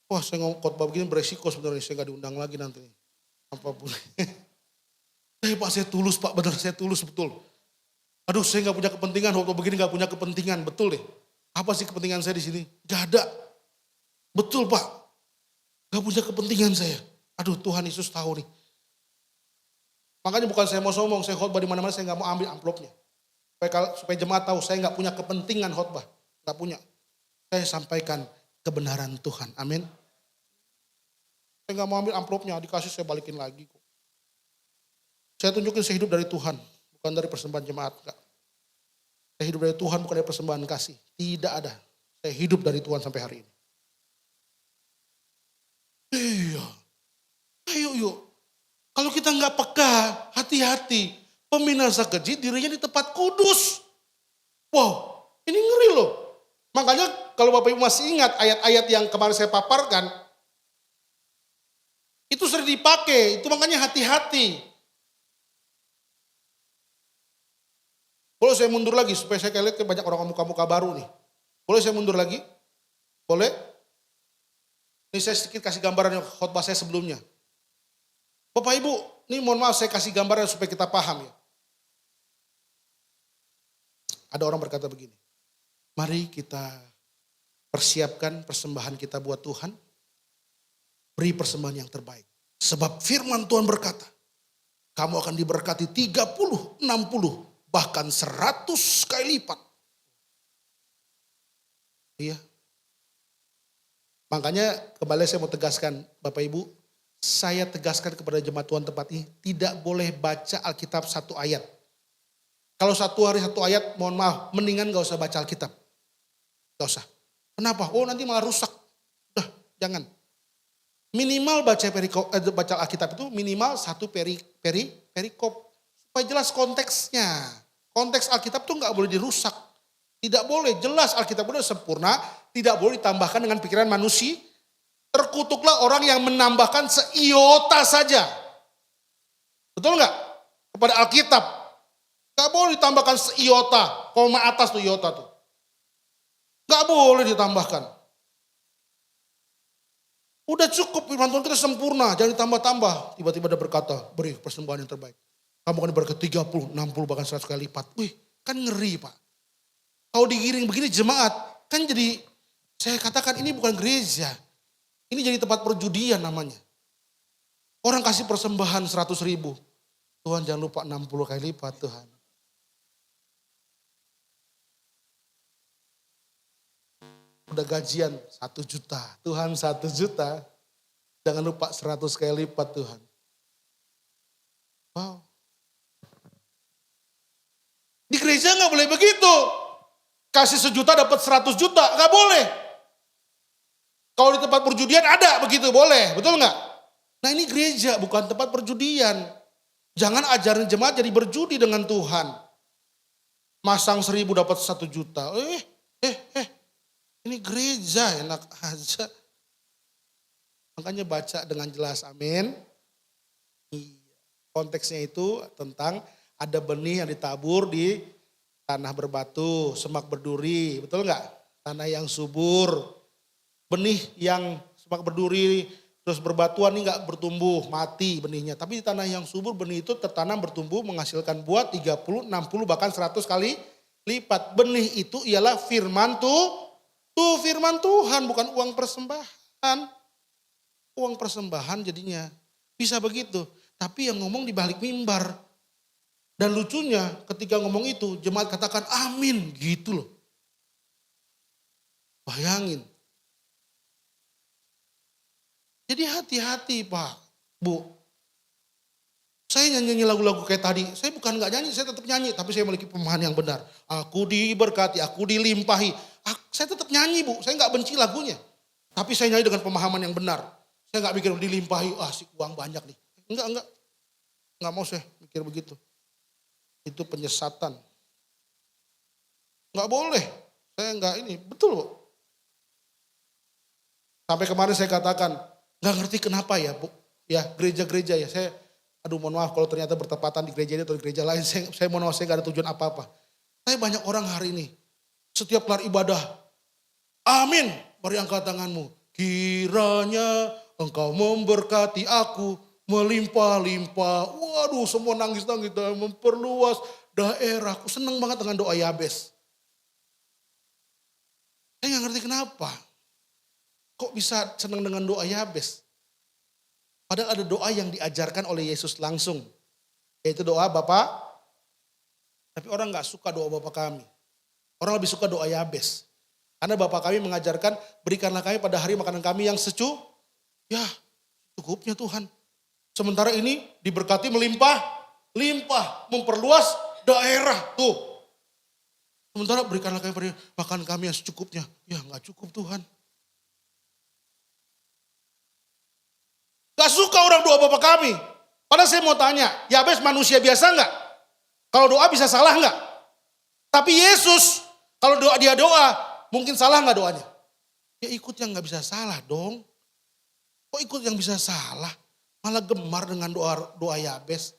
Wah saya ngomong khotbah begini beresiko sebenarnya, saya gak diundang lagi nanti. Apapun. Pak saya tulus Pak, benar saya tulus betul. Aduh saya gak punya kepentingan, khotbah begini gak punya kepentingan, betul deh. Apa sih kepentingan saya di sini? Gak ada. Betul Pak, gak punya kepentingan saya. Aduh Tuhan Yesus tahu nih. Makanya bukan saya mau sombong, saya khotbah di mana-mana saya gak mau ambil amplopnya. Supaya jemaat tahu saya gak punya kepentingan khotbah, gak punya. Saya sampaikan kebenaran Tuhan, amin. Saya gak mau ambil amplopnya, dikasih saya balikin lagi kok. Saya tunjukin saya hidup dari Tuhan, bukan dari persembahan jemaat. Enggak. Saya hidup dari Tuhan, bukan dari persembahan kasih. Tidak ada. Saya hidup dari Tuhan sampai hari ini. Iya. Ayo yuk. Kalau kita nggak peka, hati-hati. Peminasa keji dirinya di tempat kudus. Wow, ini ngeri loh. Makanya kalau Bapak Ibu masih ingat ayat-ayat yang kemarin saya paparkan, itu sering dipakai, itu makanya hati-hati. Boleh saya mundur lagi supaya saya lihat banyak orang muka-muka baru nih. Boleh saya mundur lagi? Boleh? Ini saya sedikit kasih gambaran yang khotbah saya sebelumnya. Bapak Ibu, ini mohon maaf saya kasih gambaran supaya kita paham ya. Ada orang berkata begini, mari kita persiapkan persembahan kita buat Tuhan. Beri persembahan yang terbaik. Sebab firman Tuhan berkata, kamu akan diberkati 30, 60, bahkan 100 kali lipat. Iya. Makanya kembali saya mau tegaskan Bapak Ibu, saya tegaskan kepada jemaat Tuhan tempat ini, tidak boleh baca Alkitab satu ayat. Kalau satu hari satu ayat, mohon maaf, mendingan gak usah baca Alkitab. Gak usah. Kenapa? Oh nanti malah rusak. Udah, jangan. Minimal baca Alkitab itu minimal satu perikop. Supaya jelas konteksnya. Konteks Alkitab itu gak boleh dirusak. Tidak boleh, jelas Alkitab itu sempurna. Tidak boleh ditambahkan dengan pikiran manusia. Terkutuklah orang yang menambahkan seiota saja. Betul gak? Kepada Alkitab. Gak boleh ditambahkan seiota, koma atas tuh iota tuh. Gak boleh ditambahkan. Udah cukup firman Tuhan kita sempurna, jangan ditambah-tambah. Tiba-tiba dia berkata, beri persembahan yang terbaik. Kamu akan diberkati 30, 60 bahkan 100 kali lipat. Wih, kan ngeri Pak. Kalau digiring begini jemaat, kan jadi saya katakan ini bukan gereja. Ini jadi tempat perjudian namanya. Orang kasih persembahan 100.000. Tuhan jangan lupa 60 kali lipat Tuhan. Udah gajian 1 juta. Tuhan 1 juta. Jangan lupa 100 kali lipat Tuhan. Wow. Di gereja gak boleh begitu. Kasih 1 juta dapat 100 juta. Gak boleh. Kalau di tempat perjudian ada begitu boleh. Betul gak? Nah ini gereja bukan tempat perjudian. Jangan ajarin jemaat jadi berjudi dengan Tuhan. Masang 1.000 dapat 1 juta. Ini gereja enak aja. Makanya baca dengan jelas, amin. Konteksnya itu tentang ada benih yang ditabur di tanah berbatu, semak berduri, betul nggak? Tanah yang subur, benih yang semak berduri terus berbatuan ini nggak bertumbuh, mati benihnya. Tapi di tanah yang subur benih itu tertanam bertumbuh menghasilkan buah 30, 60 bahkan 100 kali lipat. Benih itu ialah firman firman Tuhan, bukan uang persembahan. Uang persembahan jadinya bisa begitu. Tapi yang ngomong di balik mimbar. Dan lucunya ketika ngomong itu jemaat katakan amin gitu loh. Bayangin. Jadi hati-hati Pak, Bu. Saya nyanyi lagu-lagu kayak tadi, saya bukan gak nyanyi, saya tetap nyanyi. Tapi saya memiliki pemahaman yang benar. Aku diberkati, aku dilimpahi. Saya tetap nyanyi Bu, saya gak benci lagunya. Tapi saya nyanyi dengan pemahaman yang benar. Saya gak mikir dilimpahi, si uang banyak nih. Enggak. Gak mau saya mikir begitu. Itu penyesatan. Gak boleh, saya gak ini, betul Bu. Sampai kemarin saya katakan, gak ngerti kenapa ya Bu. Ya gereja-gereja ya, aduh mohon maaf kalau ternyata bertepatan di gereja ini atau di gereja lain. Saya mohon maaf, saya gak ada tujuan apa-apa. Tapi banyak orang hari ini, setiap kelar ibadah, amin, mari angkat tanganmu. Kiranya engkau memberkati aku, melimpah-limpah. Waduh semua nangis-nangis, memperluas daerahku. Senang banget dengan doa Yabes. Saya gak ngerti kenapa. Kok bisa senang dengan doa Yabes? Padahal ada doa yang diajarkan oleh Yesus langsung. Yaitu doa Bapa. Tapi orang gak suka doa Bapa kami. Orang lebih suka doa Yabes. Karena Bapa kami mengajarkan, berikanlah kami pada hari makanan kami yang ya cukupnya Tuhan. Sementara ini diberkati melimpah, memperluas daerah tuh. Sementara berikanlah kami pada makanan kami yang secukupnya. Ya gak cukup Tuhan. Gak suka orang doa Bapa kami. Padahal saya mau tanya, Yabes manusia biasa nggak? Kalau doa bisa salah nggak? Tapi Yesus, kalau dia doa, mungkin salah nggak doanya? Ya ikut yang nggak bisa salah dong. Kok ikut yang bisa salah? Malah gemar dengan doa Yabes.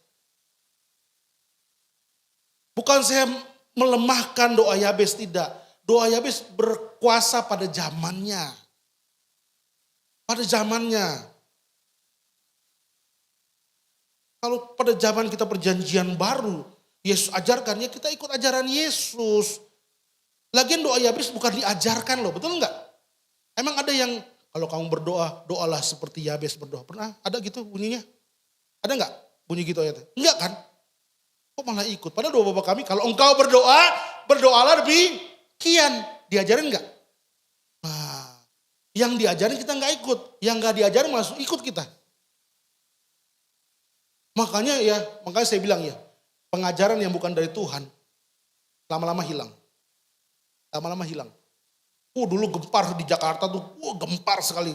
Bukan saya melemahkan doa Yabes, tidak. Doa Yabes berkuasa pada zamannya. Pada zamannya. Kalau pada zaman kita perjanjian baru, Yesus ajarkan, ya kita ikut ajaran Yesus. Lagian doa Yabes bukan diajarkan loh, betul enggak? Emang ada yang kalau kamu berdoa, doalah seperti Yabes berdoa. Pernah ada gitu bunyinya? Ada enggak bunyi gitu ayatnya? Enggak kan? Kok malah ikut? Padahal doa Bapa kami, kalau engkau berdoa, berdoalah demikian. Diajarin enggak? Nah, yang diajarin kita enggak ikut. Yang enggak diajarin malah ikut kita. Makanya saya bilang ya, pengajaran yang bukan dari Tuhan, lama-lama hilang. Lama-lama hilang. Dulu gempar di Jakarta tuh, gempar sekali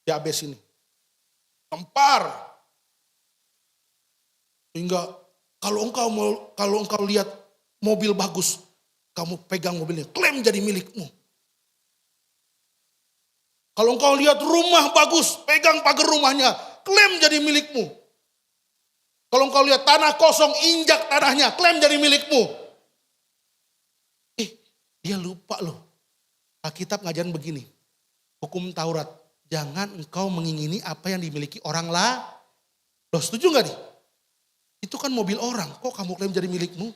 Yabes ini. Gempar. Hingga kalau engkau lihat mobil bagus, kamu pegang mobilnya, klaim jadi milikmu. Kalau engkau lihat rumah bagus, pegang pagar rumahnya, klaim jadi milikmu. Kalau engkau lihat tanah kosong, injak tanahnya, klaim jadi milikmu. Dia lupa loh. Alkitab ngajarin begini. Hukum Taurat, jangan engkau mengingini apa yang dimiliki orang lah. Loh setuju gak nih? Itu kan mobil orang, kok kamu klaim jadi milikmu?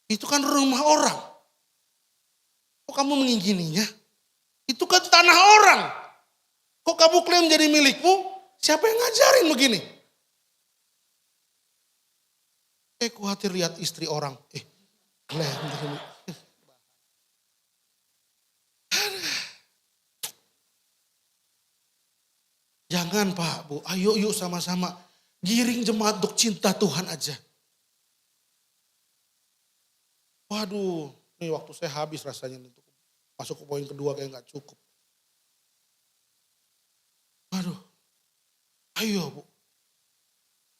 Itu kan rumah orang. Kok kamu mengingininya? Itu kan tanah orang. Kok kamu klaim jadi milikmu? Siapa yang ngajarin begini? Khawatir lihat istri orang. Klaim jadi milikmu. Jangan Pak, Bu, ayo yuk sama-sama giring jemaat untuk cinta Tuhan aja. Waduh, ini waktu saya habis rasanya untuk masuk ke poin kedua kayak gak cukup. Waduh, ayo Bu,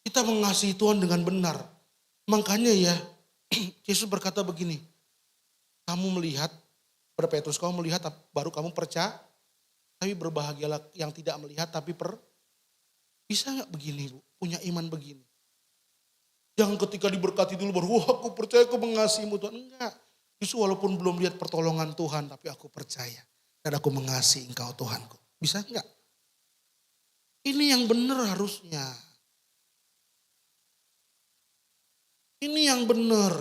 kita mengasihi Tuhan dengan benar. Makanya ya, Yesus berkata begini, kamu melihat, pada Petrus kamu melihat baru kamu percaya. Tapi berbahagialah yang tidak melihat tapi bisa gak begini Bu, punya iman begini. Jangan ketika diberkati dulu baru, wah aku percaya aku mengasihimu Tuhan. Enggak, justru walaupun belum lihat pertolongan Tuhan tapi aku percaya. Dan aku mengasihi engkau Tuhanku. Bisa enggak? Ini yang benar harusnya. Ini yang benar.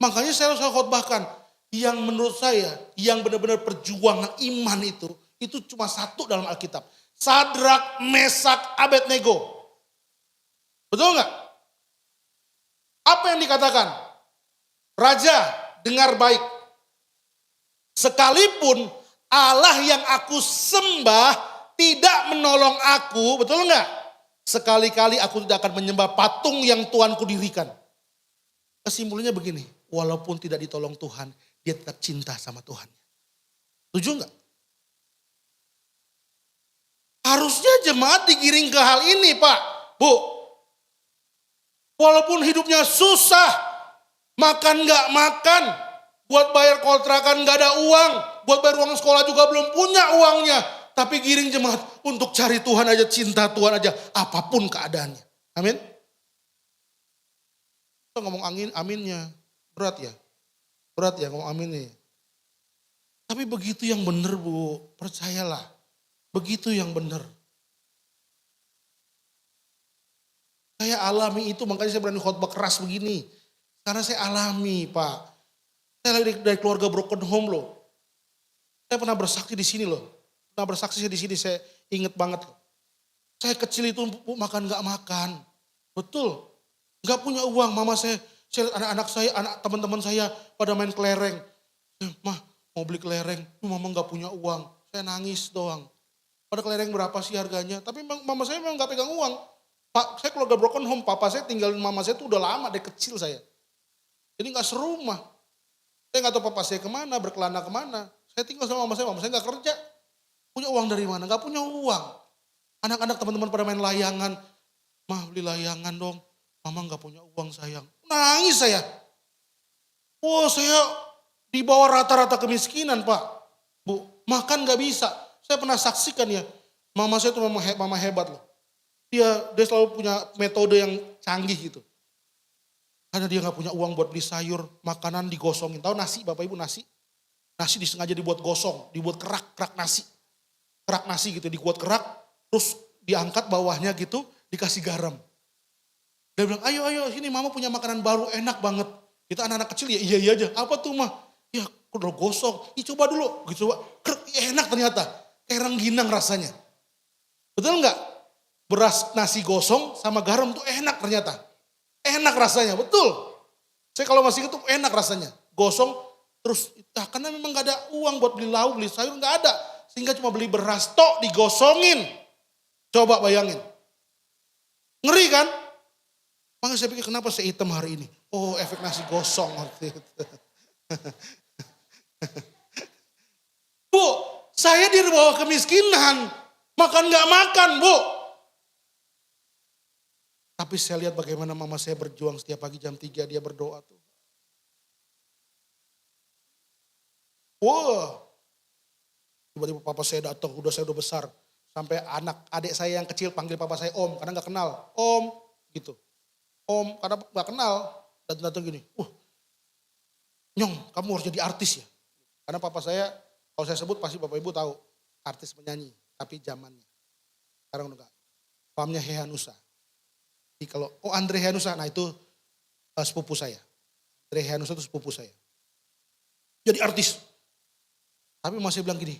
Makanya saya harus khotbahkan. Yang menurut saya, yang benar-benar perjuangan iman itu cuma satu dalam Alkitab. Sadrak, Mesak, Abednego. Betul nggak? Apa yang dikatakan? Raja, dengar baik. Sekalipun Allah yang aku sembah tidak menolong aku, betul nggak? Sekali-kali aku tidak akan menyembah patung yang Tuanku dirikan. Kesimpulannya begini, walaupun tidak ditolong Tuhan, dia tetap cinta sama Tuhan. Setuju nggak? Harusnya jemaat digiring ke hal ini Pak, Bu. Walaupun hidupnya susah, makan nggak makan, buat bayar kontrakan nggak ada uang, buat bayar uang sekolah juga belum punya uangnya. Tapi giring jemaat untuk cari Tuhan aja, cinta Tuhan aja, apapun keadaannya. Amin. Kita ngomong aminnya, berat ya. Berat ya ngomong amin nih. Tapi begitu yang benar Bu, percayalah. Begitu yang benar. Saya alami itu, makanya saya berani khotbah keras begini. Karena saya alami Pak. Saya lagi dari keluarga broken home loh. Saya pernah bersaksi di sini loh. Pernah bersaksi di sini, saya inget banget. Saya kecil itu makan gak makan. Betul. Gak punya uang, mama saya anak-anak saya, anak teman-teman saya pada main kelereng. Mah mau beli kelereng, mama gak punya uang. Saya nangis doang. Pada kelereng berapa sih harganya? Tapi mama saya memang gak pegang uang. Pak, saya keluarga broken home, papa saya tinggalin mama saya tuh udah lama dari kecil saya. Jadi gak serumah. Saya gak tahu papa saya kemana, berkelana kemana. Saya tinggal sama mama saya gak kerja. Punya uang dari mana? Gak punya uang. Anak-anak teman-teman pada main layangan. Mah beli layangan dong. Mama gak punya uang sayang. Nangis saya. Wah saya di bawah rata-rata kemiskinan Pak. Bu, makan gak bisa. Saya pernah saksikan ya. Mama saya tuh mama hebat loh. Dia selalu punya metode yang canggih gitu. Karena dia gak punya uang buat beli sayur, makanan digosongin. Tahu nasi Bapak Ibu nasi? Nasi disengaja dibuat gosong, dibuat kerak nasi. Kerak nasi gitu, dibuat kerak, terus diangkat bawahnya gitu, dikasih garam. Dia bilang, ayo sini mama punya makanan baru, enak banget. Kita anak-anak kecil ya iya aja. Apa tuh mah? Ya udah gosong, coba dulu. Gitu, coba. Enak ternyata, kayak rengginang rasanya. Betul nggak? Beras nasi gosong sama garam tuh enak ternyata. Enak rasanya, betul. Saya kalau masih itu enak rasanya. Gosong, terus karena memang gak ada uang buat beli lauk, beli sayur gak ada. Sehingga cuma beli beras tok digosongin. Coba bayangin. Ngeri kan? Makanya saya pikir kenapa saya hitam hari ini. Oh efek nasi gosong waktu itu. Bu, saya di bawah kemiskinan. Makan gak makan Bu. Tapi saya lihat bagaimana mama saya berjuang setiap pagi jam 3 dia berdoa tuh. Wah. Tiba-tiba papa saya datang, saya udah besar. Sampai adik saya yang kecil panggil papa saya om, karena gak kenal. Om, gitu. Om, karena gak kenal. Datang gini, Nyong kamu harus jadi artis ya. Karena papa saya, kalau saya sebut pasti bapak ibu tahu. Artis penyanyi, tapi zamannya. Sekarang udah gak. Pahamnya Hehanusa. Jadi kalau, Andre Hehanusa, nah itu sepupu saya. Andre Hehanusa itu sepupu saya. Jadi artis. Tapi masih bilang gini,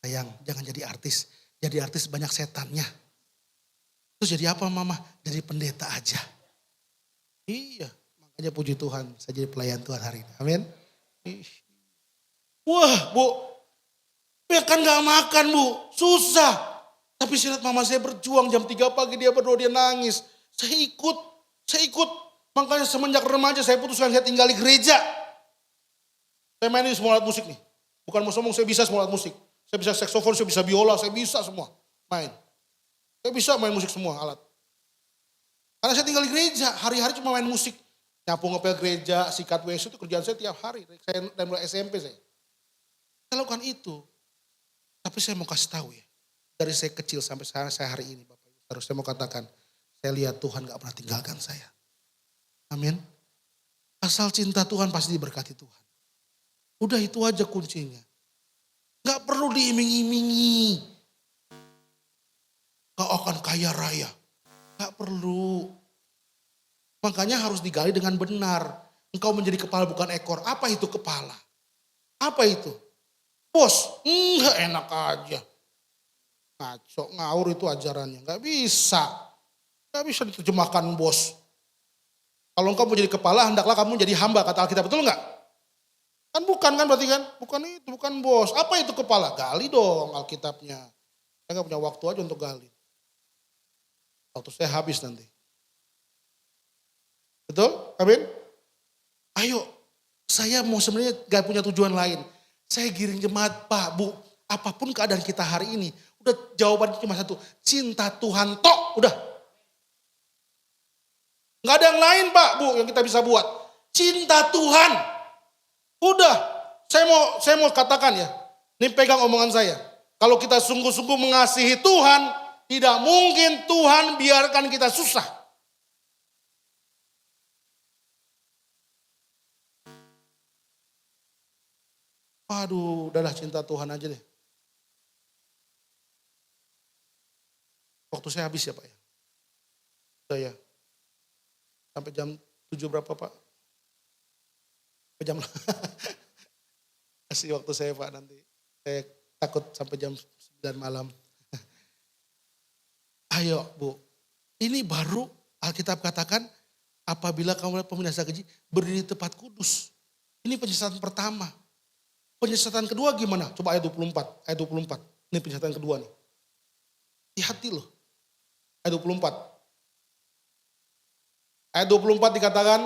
sayang jangan jadi artis. Jadi artis banyak setannya. Terus jadi apa mama? Jadi pendeta aja. Iya, makanya puji Tuhan saya jadi pelayan Tuhan hari ini. Amin. Wah Bu, ya kan gak makan Bu, susah. Tapi saya lihat mama saya berjuang jam 3 pagi dia berdoa, dia nangis. Saya ikut. Makanya semenjak remaja saya putuskan saya tinggal di gereja. Saya mainin semua alat musik nih. Bukan mau sombong, saya bisa semua alat musik. Saya bisa saksofon, saya bisa biola, saya bisa semua main. Saya bisa main musik semua alat. Karena saya tinggal di gereja, hari-hari cuma main musik. Nyapu ngepel gereja, sikat WC itu kerjaan saya tiap hari. Saya dari mulai SMP saya. Saya lakukan itu. Tapi saya mau kasih tahu ya. Dari saya kecil sampai saya hari ini Bapak Ibu. Harus saya mau katakan. Saya lihat Tuhan gak pernah tinggalkan saya. Amin. Asal cinta Tuhan pasti diberkati Tuhan. Udah itu aja kuncinya. Gak perlu diiming-imingi. Kau akan kaya raya. Gak perlu. Makanya harus digali dengan benar. Engkau menjadi kepala bukan ekor. Apa itu kepala? Apa itu? Bos, enggak enak aja. Ngaco, ngawur itu ajarannya. Gak bisa. Gak bisa diterjemahkan bos. Kalau engkau menjadi kepala, hendaklah kamu jadi hamba. Kata Alkitab, betul enggak? Kan bukan kan berarti kan? Bukan itu, bukan bos. Apa itu kepala? Gali dong Alkitabnya. Saya gak punya waktu aja untuk gali. Waktu saya habis nanti. Betul? Amin? Ayo, saya mau sebenarnya gak punya tujuan lain. Saya giring jemaat, Pak, Bu, apapun keadaan kita hari ini, udah jawabannya cuma satu, cinta Tuhan tok, udah. Gak ada yang lain Pak, Bu, yang kita bisa buat. Cinta Tuhan. Udah, saya mau katakan ya, ini pegang omongan saya. Kalau kita sungguh-sungguh mengasihi Tuhan, tidak mungkin Tuhan biarkan kita susah. Aduh, udahlah cinta Tuhan aja deh. Waktu saya habis ya Pak ya. Udah ya. Sampai jam 7 berapa Pak? Sampai jam kasih waktu saya Pak nanti. Saya takut sampai jam 9 malam. Ayo Bu, ini baru Alkitab katakan apabila kamu lihat pemindah keji berdiri di tempat kudus. Ini penyesatan pertama. Penyesatan kedua gimana? Coba ayat 24. Ayat 24. Ini penyesatan kedua nih. Hati-hati loh. Ayat 24. Ayat 24 dikatakan.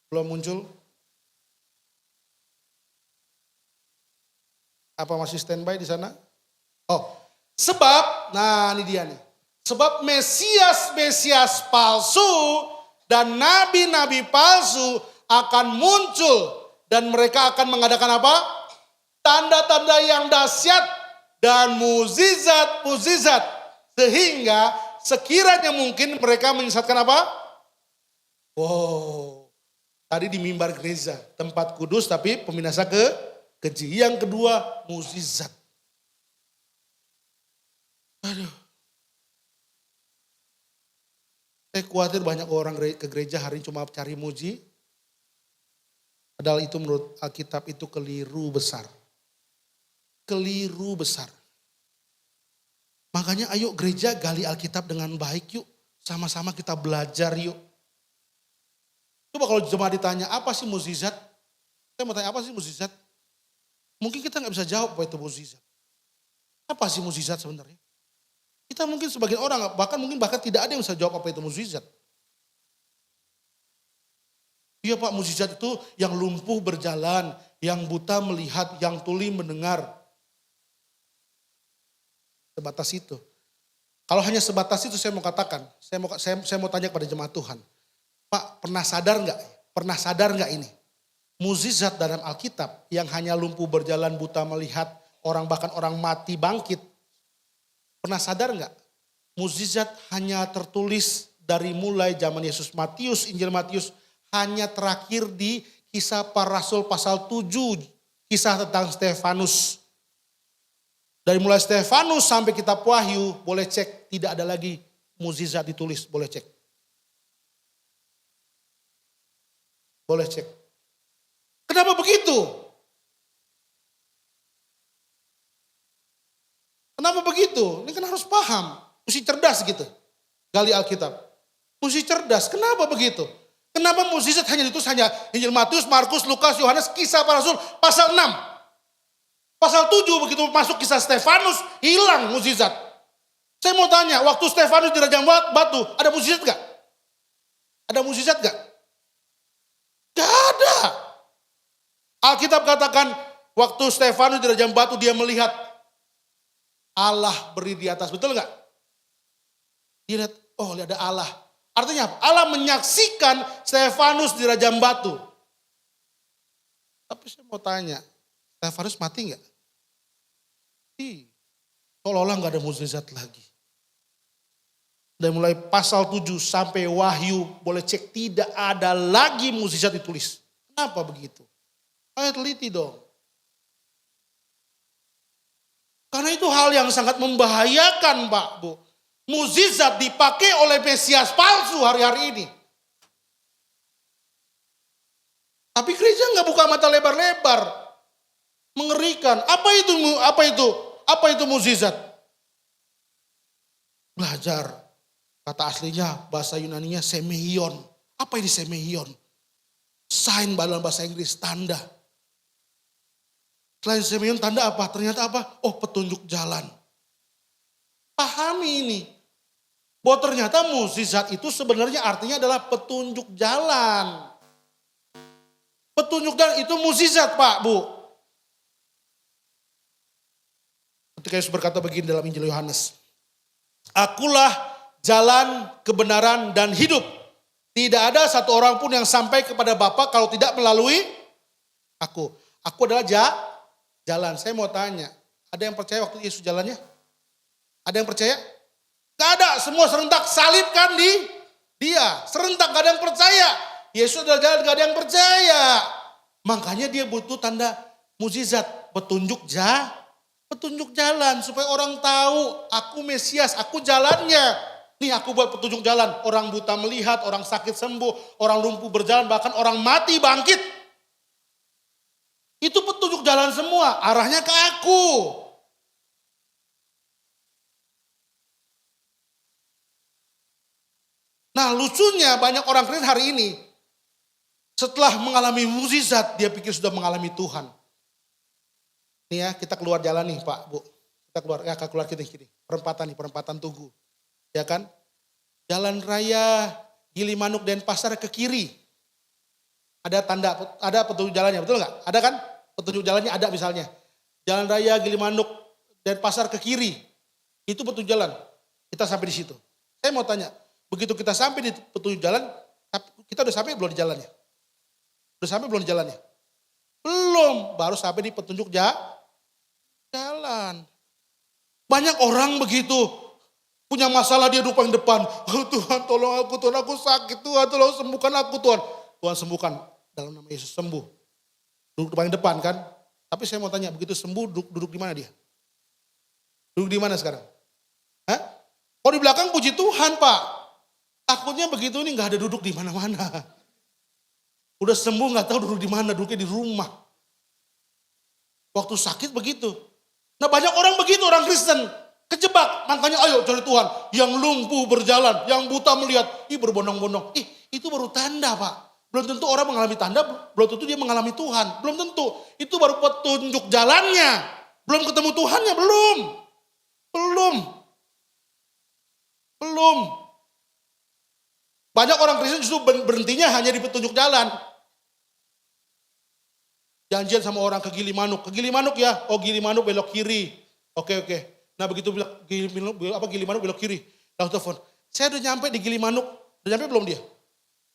Belum muncul. Apa masih standby di sana? Oh, sebab, nah ini dia nih. Sebab Mesias palsu dan nabi-nabi palsu akan muncul. Dan mereka akan mengadakan apa? Tanda-tanda yang dahsyat dan mukjizat-mukjizat. Sehingga sekiranya mungkin mereka menyesatkan apa? Wow, tadi di mimbar gereja, tempat kudus tapi peminasa keji. Yang kedua, mukjizat. Aduh. Saya khawatir banyak orang ke gereja hari ini cuma cari muji. Padahal itu menurut Alkitab itu keliru besar. Keliru besar. Makanya ayo gereja gali Alkitab dengan baik yuk. Sama-sama kita belajar yuk. Coba kalau jemaat ditanya apa sih mukjizat? Saya mau tanya apa sih mukjizat? Mungkin kita nggak bisa jawab apa itu mukjizat. Apa sih mukjizat sebenarnya? Kita mungkin sebagian orang bahkan tidak ada yang bisa jawab apa itu mukjizat. Iya Pak, mukjizat itu yang lumpuh berjalan, yang buta melihat, yang tuli mendengar. Sebatas itu. Kalau hanya sebatas itu saya mau katakan, saya mau tanya kepada jemaat Tuhan. Pak, pernah sadar nggak ini? Mukjizat dalam Alkitab yang hanya lumpuh berjalan, buta melihat, bahkan orang mati bangkit. Pernah sadar nggak? Mukjizat hanya tertulis dari mulai zaman Yesus, Injil Matius, hanya terakhir di Kisah Para Rasul pasal 7, kisah tentang Stefanus. Dari mulai Stefanus sampai kitab Wahyu, boleh cek, tidak ada lagi mukjizat ditulis, boleh cek. Boleh cek. Kenapa begitu? Kenapa begitu? Ini kan harus paham, mesti cerdas gitu. Gali Alkitab. Mesti cerdas, kenapa begitu? Kenapa mukjizat hanya ditulis hanya Injil Matius, Markus, Lukas, Yohanes, Kisah Para Rasul pasal 6. Pasal 7 begitu masuk kisah Stefanus, hilang mukjizat. Saya mau tanya, waktu Stefanus dirajam batu, ada mukjizat gak? Ada mukjizat gak? Gak ada. Alkitab katakan waktu Stefanus dirajam batu dia melihat Allah berdiri di atas, betul gak? Dia lihat, oh lihat ada Allah. Artinya apa? Allah menyaksikan Stefanus dirajam batu. Tapi saya mau tanya, Stefanus mati gak? Seolah-olah gak ada mukjizat lagi. Dan mulai pasal 7 sampai Wahyu, boleh cek tidak ada lagi mukjizat ditulis. Kenapa begitu? Ayo teliti dong. Karena itu hal yang sangat membahayakan Pak, Bu. Mukjizat dipakai oleh Mesias palsu hari-hari ini. Tapi gereja nggak buka mata lebar-lebar. Mengerikan. Apa itu mukjizat? Belajar. Kata aslinya bahasa Yunaninya semeion. Apa ini semeion? Sign dalam bahasa Inggris, tanda. Selain semeion tanda apa? Ternyata apa? Oh, petunjuk jalan. Pahami ini. Bahwa ternyata mukjizat itu sebenarnya artinya adalah petunjuk jalan. Petunjuk jalan itu mukjizat Pak, Bu. Ketika Yesus berkata begini dalam Injil Yohanes. Akulah jalan, kebenaran, dan hidup. Tidak ada satu orang pun yang sampai kepada Bapa kalau tidak melalui aku. Aku adalah jalan. Saya mau tanya, ada yang percaya waktu Yesus jalannya? Ada yang percaya? Gak ada, semua serentak salibkan di dia. Serentak gak ada yang percaya. Yesus adalah jalan, gak ada yang percaya. Makanya dia butuh tanda mukjizat, petunjuk jalan supaya orang tahu aku Mesias, aku jalannya. Nih aku buat petunjuk jalan, orang buta melihat, orang sakit sembuh, orang lumpuh berjalan, bahkan orang mati bangkit. Itu petunjuk jalan semua, arahnya ke aku. Nah lucunya banyak orang Kristen hari ini setelah mengalami mukjizat dia pikir sudah mengalami Tuhan. Nih ya kita keluar jalan nih Pak, Bu. Kita keluar kiri. Perempatan Tugu. Ya kan? Jalan raya Gilimanuk Denpasar ke kiri. Ada petunjuk jalannya, betul nggak? Ada kan? Petunjuk jalannya ada misalnya. Jalan Raya Gilimanuk dan pasar ke kiri. Itu petunjuk jalan. Kita sampai di situ. Saya mau tanya, begitu kita sampai di petunjuk jalan, kita udah sampai belum di jalannya? Udah sampai belum di jalannya? Belum, baru sampai di petunjuk jalan. Banyak orang begitu, punya masalah dia duduk paling depan. Oh, Tuhan tolong aku, Tuhan aku sakit, Tuhan tolong sembuhkan aku Tuhan. Tuhan sembuhkan, dalam nama Yesus sembuh. Duduk paling depan kan. Tapi saya mau tanya, begitu sembuh duduk di mana dia? Duduk di mana sekarang? Hah? Kalau di belakang puji Tuhan Pak. Takutnya begitu ini gak ada duduk di mana-mana. Udah sembuh gak tahu duduk di mana, duduknya di rumah. Waktu sakit begitu. Nah banyak orang begitu, orang Kristen. Kejebak, makanya ayo cari Tuhan. Yang lumpuh berjalan, yang buta melihat. Berbondong-bondong. Itu baru tanda Pak. Belum tentu orang mengalami tanda, belum tentu dia mengalami Tuhan. Belum tentu. Itu baru petunjuk jalannya. Belum ketemu Tuhannya, belum. Banyak orang Kristen justru berhentinya hanya di petunjuk jalan. Janjian sama orang ke Gilimanuk. Ke Gilimanuk ya, oh Gilimanuk belok kiri. Oke. Nah begitu bilang Gilimanuk belok kiri. Lalu telepon, saya udah nyampe di Gilimanuk. Udah nyampe belum dia?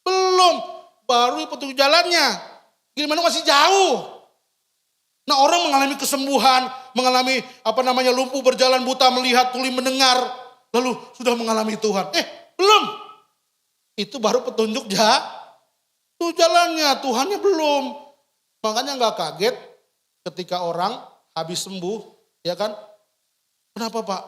Belum, baru petunjuk jalannya. Gilimanuk masih jauh. Nah orang mengalami kesembuhan, mengalami lumpuh berjalan, buta melihat, tuli mendengar, lalu sudah mengalami Tuhan. Belum. Itu baru petunjuk jalannya, Tuhannya belum. Makanya nggak kaget ketika orang habis sembuh, ya kan? Kenapa Pak?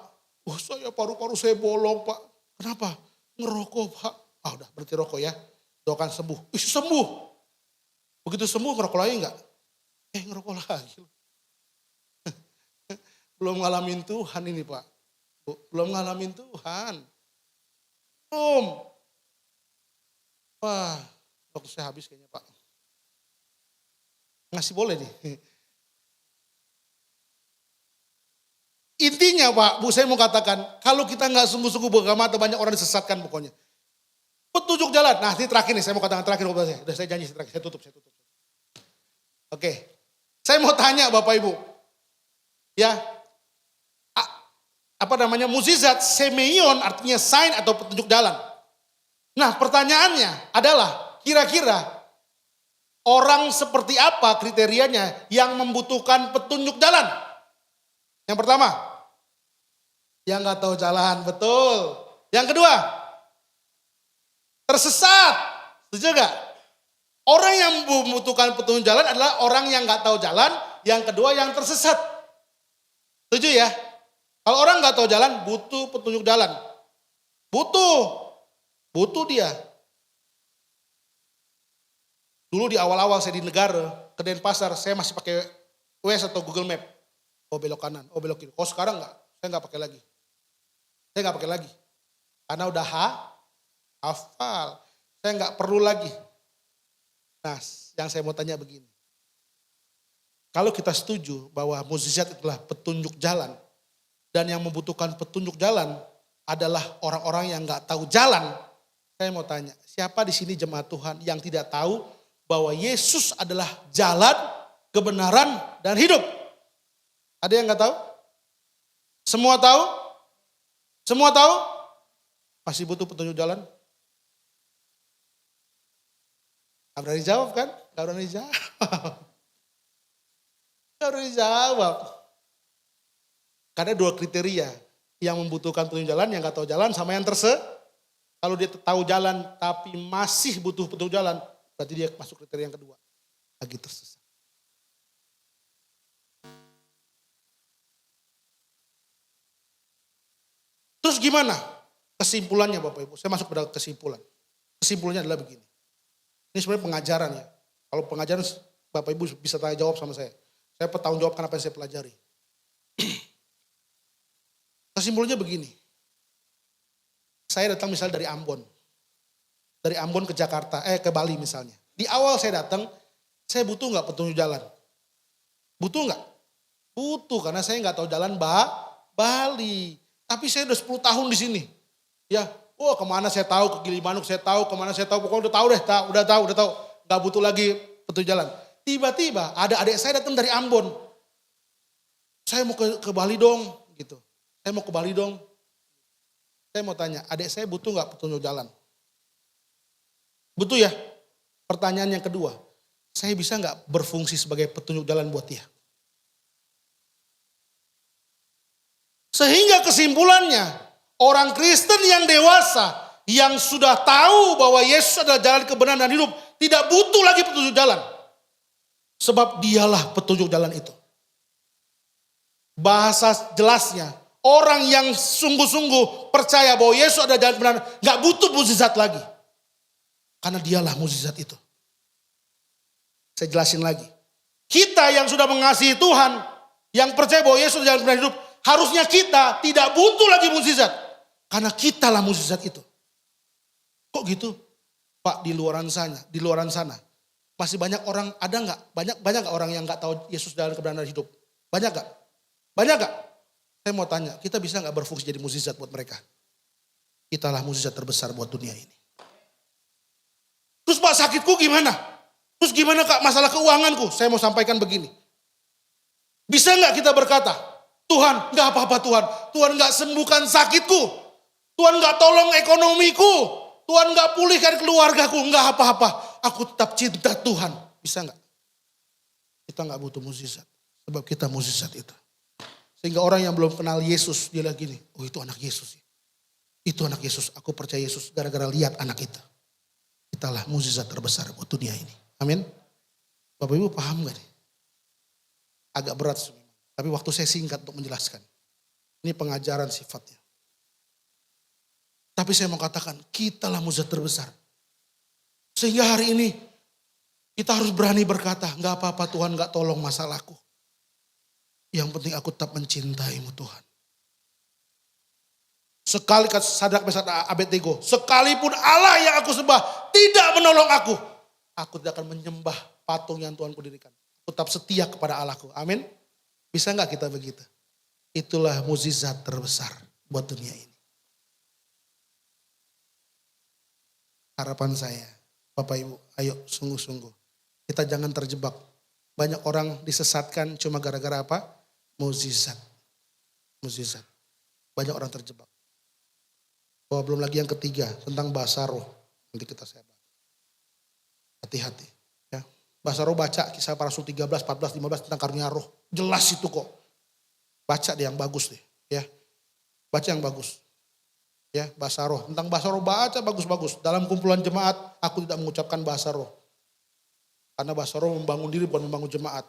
Saya paru-paru saya bolong Pak. Kenapa? Ngerokok Pak. Udah berarti rokok ya. Doakan sembuh. Sembuh. Begitu sembuh ngerokok lagi nggak? Ngerokok lagi. Belum ngalamin Tuhan ini Pak. Belum ngalamin Tuhan. Belum. Wah, waktu saya habis kayaknya Pak. Ngasih boleh nih. Intinya Pak, Bu saya mau katakan, kalau kita nggak sungguh-sungguh beragama atau banyak orang disesatkan pokoknya. Petunjuk jalan. Nah ini terakhir nih, saya mau katakan terakhir. Udah saya janji terakhir, saya tutup. Oke, saya mau tanya Bapak Ibu. Ya, mukjizat semeion artinya sign atau petunjuk jalan. Nah pertanyaannya adalah kira-kira orang seperti apa kriterianya yang membutuhkan petunjuk jalan? Yang pertama, yang gak tahu jalan, betul. Yang kedua, tersesat, setuju gak? Orang yang membutuhkan petunjuk jalan adalah orang yang gak tahu jalan, yang kedua yang tersesat. Setuju ya? Kalau orang gak tahu jalan, butuh petunjuk jalan. Butuh dia. Dulu di awal-awal saya di negara, ke Denpasar, saya masih pakai Waze atau Google Map. Oh belok kanan, oh belok kiri. Oh sekarang enggak, saya enggak pakai lagi. Karena udah hafal. Saya enggak perlu lagi. Nah yang saya mau tanya begini. Kalau kita setuju bahwa mukjizat itulah petunjuk jalan. Dan yang membutuhkan petunjuk jalan adalah orang-orang yang enggak tahu jalan. Saya mau tanya, siapa di sini jemaat Tuhan yang tidak tahu bahwa Yesus adalah jalan, kebenaran, dan hidup? Ada yang nggak tahu? Semua tahu? Semua tahu? Masih butuh petunjuk jalan? Gak berani jawab kan? Gak berani jawab. Karena dua kriteria. Yang membutuhkan petunjuk jalan, yang nggak tahu jalan, sama yang kalau dia tahu jalan tapi masih butuh petunjuk jalan, berarti dia masuk kriteria yang kedua. Lagi tersesat. Terus gimana kesimpulannya Bapak Ibu? Saya masuk pada kesimpulan. Kesimpulannya adalah begini. Ini sebenarnya pengajaran ya. Kalau pengajaran Bapak Ibu bisa tanya jawab sama saya. Saya bertanggung jawabkan apa yang saya pelajari. Kesimpulannya begini. Saya datang misalnya dari Ambon. Dari Ambon ke Jakarta, ke Bali misalnya. Di awal saya datang, saya butuh nggak petunjuk jalan? Butuh nggak? Butuh, karena saya nggak tahu jalan Bali. Tapi saya udah 10 tahun di sini. Ya, kemana saya tahu, ke Gilimanuk saya tahu, kemana saya tahu, pokoknya udah tahu. Gak butuh lagi petunjuk jalan. Tiba-tiba ada adik saya datang dari Ambon. Saya mau ke Bali dong gitu. Saya mau ke Bali dong. Saya mau tanya, adik saya butuh gak petunjuk jalan? Butuh ya? Pertanyaan yang kedua, saya bisa gak berfungsi sebagai petunjuk jalan buat dia? Sehingga kesimpulannya, orang Kristen yang dewasa, yang sudah tahu bahwa Yesus adalah jalan kebenaran dan hidup, tidak butuh lagi petunjuk jalan. Sebab dialah petunjuk jalan itu. Bahasa jelasnya, orang yang sungguh-sungguh percaya bahwa Yesus adalah jalan kebenaran, gak butuh mukjizat lagi. Karena dialah mukjizat itu. Saya jelasin lagi. Kita yang sudah mengasihi Tuhan, yang percaya bahwa Yesus adalah jalan kebenaran hidup, harusnya kita tidak butuh lagi mukjizat. Karena kitalah mukjizat itu. Kok gitu? Pak, di luaran sana masih banyak orang, ada nggak? Banyak nggak orang yang nggak tahu Yesus dalam kebenaran hidup? Banyak nggak? Banyak nggak? Saya mau tanya, kita bisa nggak berfungsi jadi mukjizat buat mereka? Kitalah mukjizat terbesar buat dunia ini. Terus Pak, sakitku gimana? Terus gimana Kak masalah keuanganku? Saya mau sampaikan begini. Bisa nggak kita berkata, Tuhan nggak apa-apa Tuhan. Tuhan nggak sembuhkan sakitku. Tuhan nggak tolong ekonomiku. Tuhan nggak pulihkan keluargaku. Nggak apa-apa. Aku tetap cinta Tuhan. Bisa nggak? Kita nggak butuh mukjizat. Sebab kita mukjizat itu. Sehingga orang yang belum kenal Yesus, dia lagi nih, oh itu anak Yesus. Itu anak Yesus. Aku percaya Yesus gara-gara lihat anak itu. Kitalah mukjizat terbesar buat dunia ini. Amin. Bapak Ibu paham gak nih? Agak berat sebenarnya. Tapi waktu saya singkat untuk menjelaskan. Ini pengajaran sifatnya. Tapi saya mau katakan, kitalah mukjizat terbesar. Sehingga hari ini kita harus berani berkata, gak apa-apa Tuhan gak tolong masalahku. Yang penting aku tetap mencintaimu Tuhan. Sekali Sadrak Mesak Abednego, sekalipun Allah yang aku sembah tidak menolong aku tidak akan menyembah patung yang Tuhan kudirikan. Aku tetap setia kepada Allahku. Amin. Bisa gak kita begitu? Itulah mukjizat terbesar buat dunia ini. Harapan saya, Bapak Ibu, ayo sungguh-sungguh. Kita jangan terjebak. Banyak orang disesatkan cuma gara-gara apa? Mukjizat. Mukjizat. Banyak orang terjebak. Bahwa belum lagi yang ketiga tentang bahasa roh. Nanti kita saya bahas. Hati-hati. Ya. Bahasa roh baca Kisah Para Rasul 13, 14, 15 tentang karunia roh. Jelas itu kok. Baca deh yang bagus deh. Ya. Baca yang bagus. Ya, bahasa roh. Tentang bahasa roh baca bagus-bagus. Dalam kumpulan jemaat aku tidak mengucapkan bahasa roh. Karena bahasa roh membangun diri bukan membangun jemaat.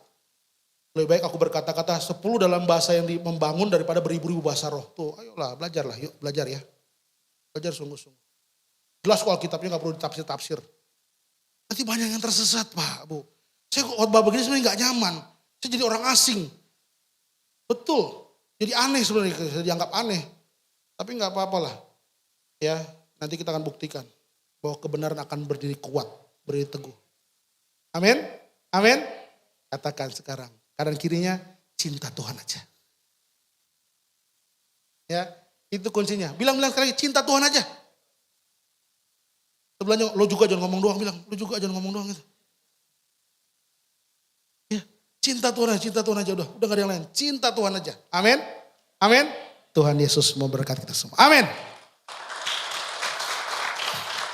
Lebih baik aku berkata-kata 10 dalam bahasa yang membangun daripada beribu-ribu bahasa roh. Tuh, ayolah belajarlah, yuk belajar ya. Belajar sungguh-sungguh. Jelas kok Alkitabnya gak perlu ditafsir-tafsir. Nanti banyak yang tersesat Pak, Bu. Saya kok khotbah begini sebenarnya gak nyaman. Saya jadi orang asing. Betul. Jadi aneh sebenarnya, saya dianggap aneh. Tapi gak apa-apa lah. Ya, nanti kita akan buktikan bahwa kebenaran akan berdiri kuat, berdiri teguh. Amin? Amin? Katakan sekarang, kanan kirinya cinta Tuhan aja. Ya, itu kuncinya. Bilang-bilang sekali, cinta Tuhan aja. Sebelahnya, lo juga jangan ngomong doang, bilang, lo juga jangan ngomong doang gitu. Ya, cinta Tuhan aja udah gak ada yang lain. Cinta Tuhan aja. Amin? Amin? Tuhan Yesus memberkati kita semua. Amin.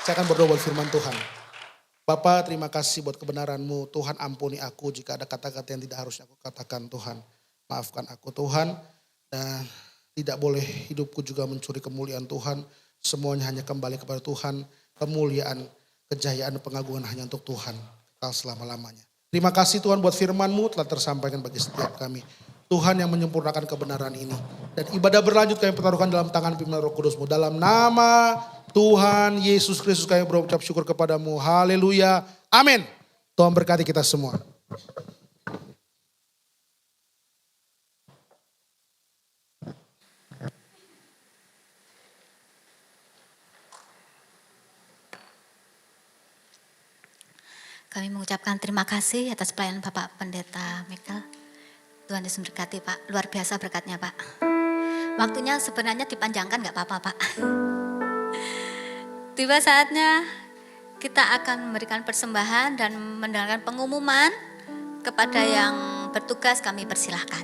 Saya akan berdoa buat firman Tuhan. Bapa, terima kasih buat kebenaran-Mu. Tuhan ampuni aku jika ada kata-kata yang tidak harusnya aku katakan Tuhan. Maafkan aku Tuhan. Dan tidak boleh hidupku juga mencuri kemuliaan Tuhan. Semuanya hanya kembali kepada Tuhan. Kemuliaan, kejayaan, pengagungan hanya untuk Tuhan. Kekal selama-lamanya. Terima kasih Tuhan buat firman-Mu telah tersampaikan bagi setiap kami. Tuhan yang menyempurnakan kebenaran ini. Dan ibadah berlanjut kami pertaruhkan dalam tangan pimpinan Roh Kudus-Mu. Dalam nama Tuhan Yesus Kristus kami berucap syukur kepadamu. Haleluya. Amin. Tuhan berkati kita semua. Kami mengucapkan terima kasih atas pelayanan Bapak Pendeta Michael. Tuhan Yesus berkati Pak, luar biasa berkatnya Pak. Waktunya sebenarnya dipanjangkan gak apa-apa Pak. Tiba saatnya kita akan memberikan persembahan dan mendengarkan pengumuman. Kepada yang bertugas kami persilahkan.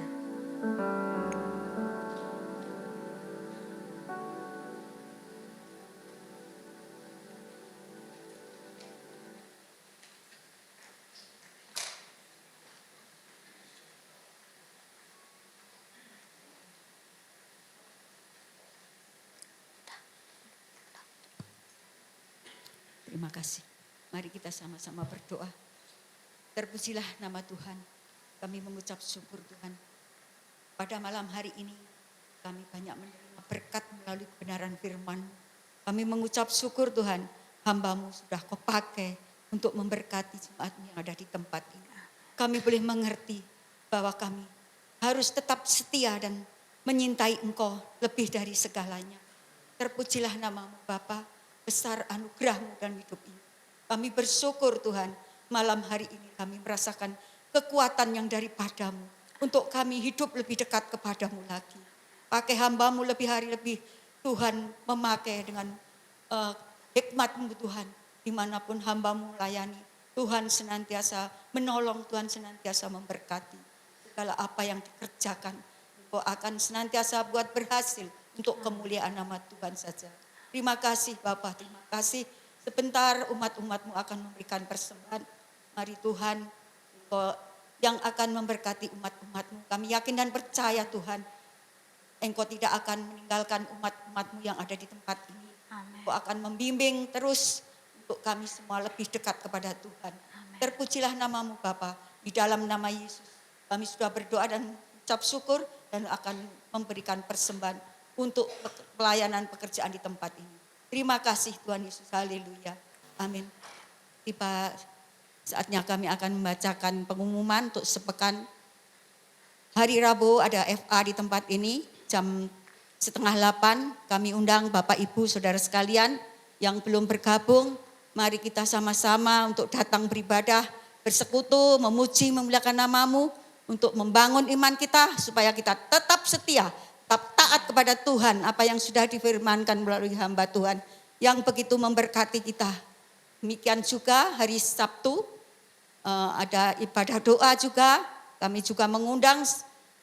Terima kasih. Mari kita sama-sama berdoa. Terpujilah nama Tuhan. Kami mengucap syukur Tuhan. Pada malam hari ini kami banyak menerima berkat melalui kebenaran firman. Kami mengucap syukur Tuhan. Hamba-Mu sudah Kau pakai untuk memberkati jemaat yang ada di tempat ini. Kami boleh mengerti bahwa kami harus tetap setia dan menyintai Engkau lebih dari segalanya. Terpujilah nama-Mu Bapa, besar anugerah-Mu dan hidup ini. Kami bersyukur Tuhan, malam hari ini kami merasakan kekuatan yang daripada-Mu. Untuk kami hidup lebih dekat kepada-Mu lagi. Pakai hamba-Mu lebih hari lebih Tuhan memakai dengan hikmat-Mu Tuhan. Dimanapun hamba-Mu melayani, Tuhan senantiasa menolong, Tuhan senantiasa memberkati. Segala apa yang dikerjakan, Engkau akan senantiasa buat berhasil untuk kemuliaan nama Tuhan saja. Terima kasih Bapa, terima kasih. Sebentar umat-umat-Mu akan memberikan persembahan. Mari Tuhan, Engkau yang akan memberkati umat-umat-Mu. Kami yakin dan percaya Tuhan, Engkau tidak akan meninggalkan umat-umat-Mu yang ada di tempat ini. Amen. Engkau akan membimbing terus untuk kami semua lebih dekat kepada Tuhan. Amen. Terpujilah nama-Mu Bapa, di dalam nama Yesus. Kami sudah berdoa dan ucap syukur dan akan memberikan persembahan untuk pelayanan pekerjaan di tempat ini. Terima kasih Tuhan Yesus, haleluya. Amin. Tiba saatnya kami akan membacakan pengumuman untuk sepekan. Hari Rabu ada FA di tempat ini, jam 7:30 kami undang Bapak Ibu Saudara sekalian yang belum bergabung. Mari kita sama-sama untuk datang beribadah, bersekutu, memuji, memuliakan nama-Mu, untuk membangun iman kita supaya kita tetap setia, tetap taat kepada Tuhan, apa yang sudah difirmankan melalui hamba Tuhan yang begitu memberkati kita. Demikian juga hari Sabtu ada ibadah doa juga. Kami juga mengundang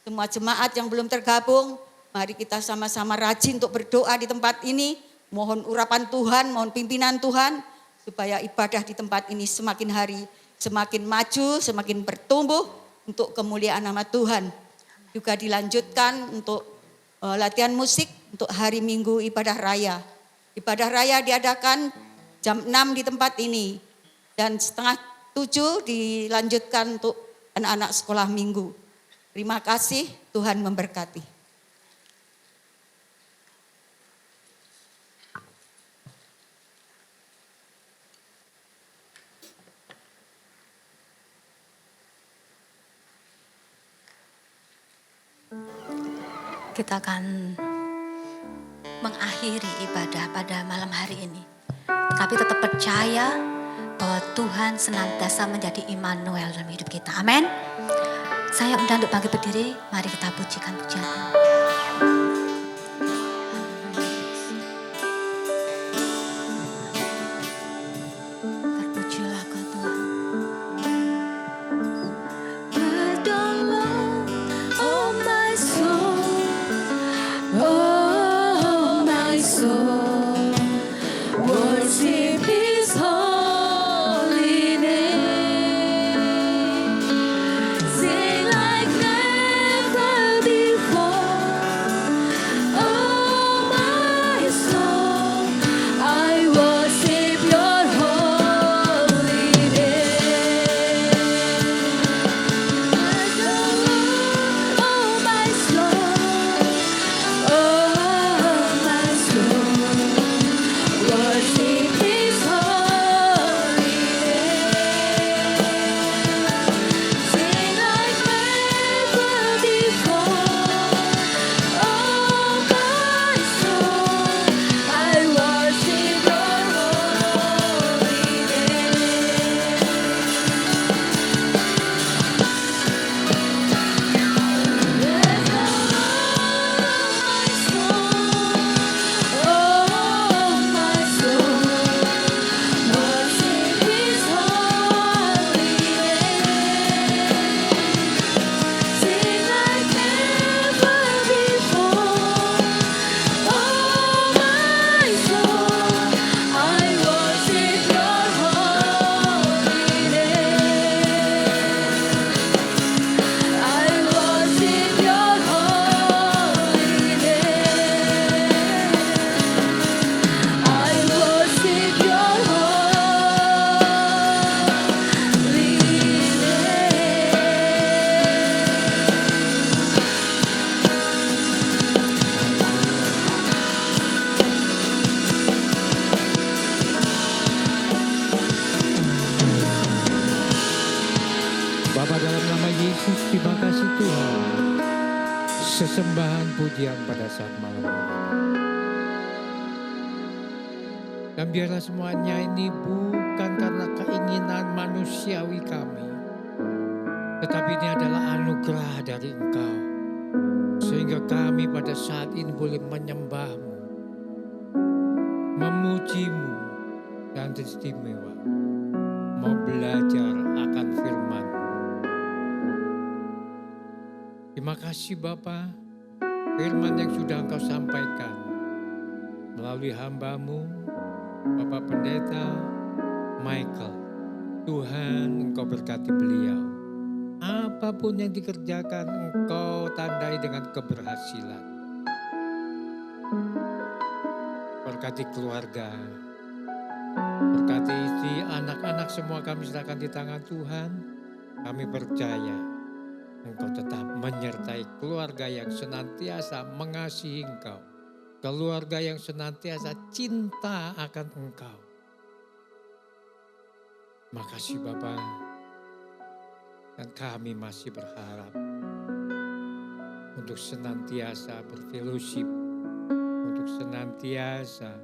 semua jemaat yang belum tergabung. Mari kita sama-sama rajin untuk berdoa di tempat ini. Mohon urapan Tuhan, mohon pimpinan Tuhan. Supaya ibadah di tempat ini semakin hari semakin maju, semakin bertumbuh untuk kemuliaan nama Tuhan. Juga dilanjutkan untuk latihan musik untuk hari Minggu ibadah raya. Ibadah raya diadakan jam 6 di tempat ini. Dan 6:30 dilanjutkan untuk anak-anak sekolah minggu. Terima kasih, Tuhan memberkati. Kita akan mengakhiri ibadah pada malam hari ini. Tapi tetap percaya bahwa Tuhan senantiasa menjadi Immanuel dalam hidup kita. Amin. Saya undang untuk bangkit berdiri. Mari kita pujikan pujian ini. Terpujilah Kau Tuhan. Berdoa, oh my soul, oh my soul, worship His holy name. Sing like never before. kebahagiaan pada saat malam hari. Dan biarlah semuanya ini bukan karena keinginan manusiawi kami, tetapi ini adalah anugerah dari Engkau. Sehingga kami pada saat ini boleh menyembah-Mu, memuji-Mu, dan istimewa mau belajar akan firman-Mu. Terima kasih Bapa, firman yang sudah Engkau sampaikan melalui hamba-Mu, Bapak Pendeta Michael. Tuhan, Engkau berkati beliau. Apapun yang dikerjakan, Engkau tandai dengan keberhasilan. Berkati keluarga, berkati istri, anak-anak, semua kami serahkan di tangan Tuhan. Kami percaya Engkau tetap menyertai keluarga yang senantiasa mengasihi Engkau. Keluarga yang senantiasa cinta akan Engkau. Makasih Bapa. Dan kami masih berharap untuk senantiasa berfellowship, untuk senantiasa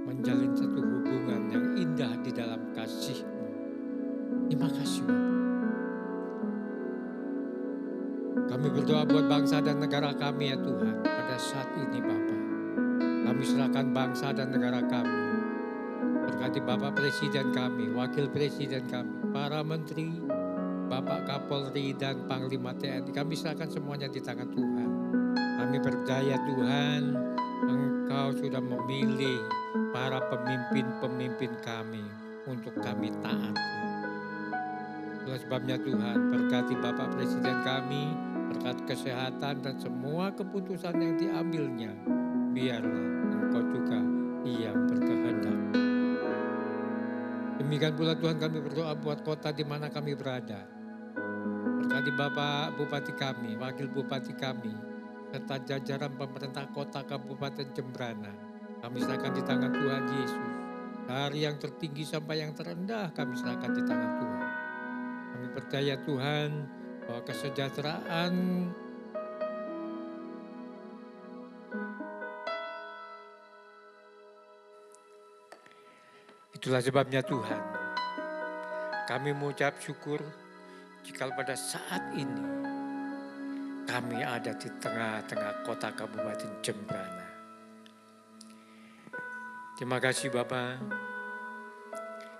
menjalin satu hubungan yang indah di dalam kasih-Mu. Terima kasih Bapa. Kami berdoa buat bangsa dan negara kami ya Tuhan. Pada saat ini Bapa, kami serahkan bangsa dan negara kami. Berkati Bapak Presiden kami, Wakil Presiden kami, para Menteri, Bapak Kapolri dan Panglima TNI. Kami serahkan semuanya di tangan Tuhan. Kami percaya Tuhan, Engkau sudah memilih para pemimpin-pemimpin kami untuk kami taati. Itulah sebabnya Tuhan, berkati Bapak Presiden kami, berkat kesehatan dan semua keputusan yang diambilnya, biarlah Engkau juga yang berkehendak. Demikian pula Tuhan, kami berdoa buat kota di mana kami berada. Berkati Bapak Bupati kami, Wakil Bupati kami, serta jajaran pemerintah kota Kabupaten Jembrana. Kami serahkan di tangan Tuhan Yesus. Dari yang tertinggi sampai yang terendah kami serahkan di tangan Tuhan. Kami percaya Tuhan bahwa kesejahteraan itulah sebabnya Tuhan, kami mengucap syukur jika pada saat ini kami ada di tengah-tengah kota Kabupaten Jembrana. Terima kasih Bapak.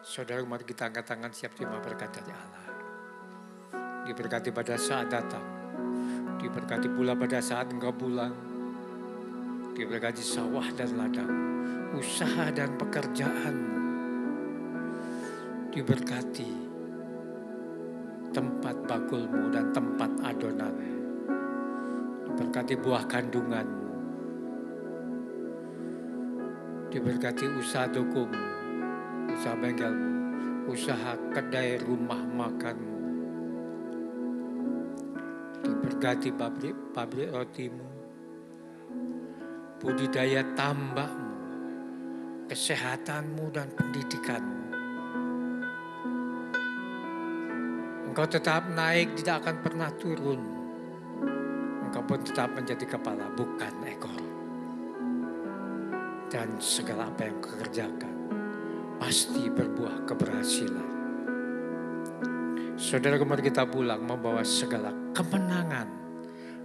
Saudara, mari kita angkat tangan siap terima berkat dari Allah. Diberkati pada saat datang, diberkati pula pada saat Engkau pulang, diberkati sawah dan ladang, usaha dan pekerjaanmu, diberkati tempat bakulmu dan tempat adonan, diberkati buah kandunganmu, diberkati usaha tokomu, usaha bengkelmu, usaha kedai rumah makanmu, diberkati pabrik rotimu, budidaya tambakmu, kesehatanmu dan pendidikanmu. Engkau tetap naik, tidak akan pernah turun. Engkau pun tetap menjadi kepala, bukan ekor. Dan segala apa yang kau kerjakan pasti berbuah keberhasilan. Saudara, mari kita pulang membawa segala kemenangan,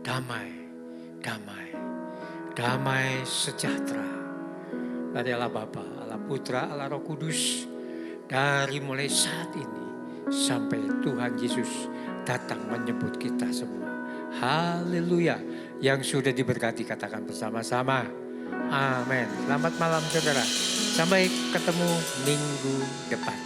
damai sejahtera dari Allah Bapa, Allah Putra, Allah Roh Kudus, dari mulai saat ini sampai Tuhan Yesus datang menyebut kita semua. Haleluya. Yang sudah diberkati katakan bersama-sama. Amin. Selamat malam saudara. Sampai ketemu minggu depan.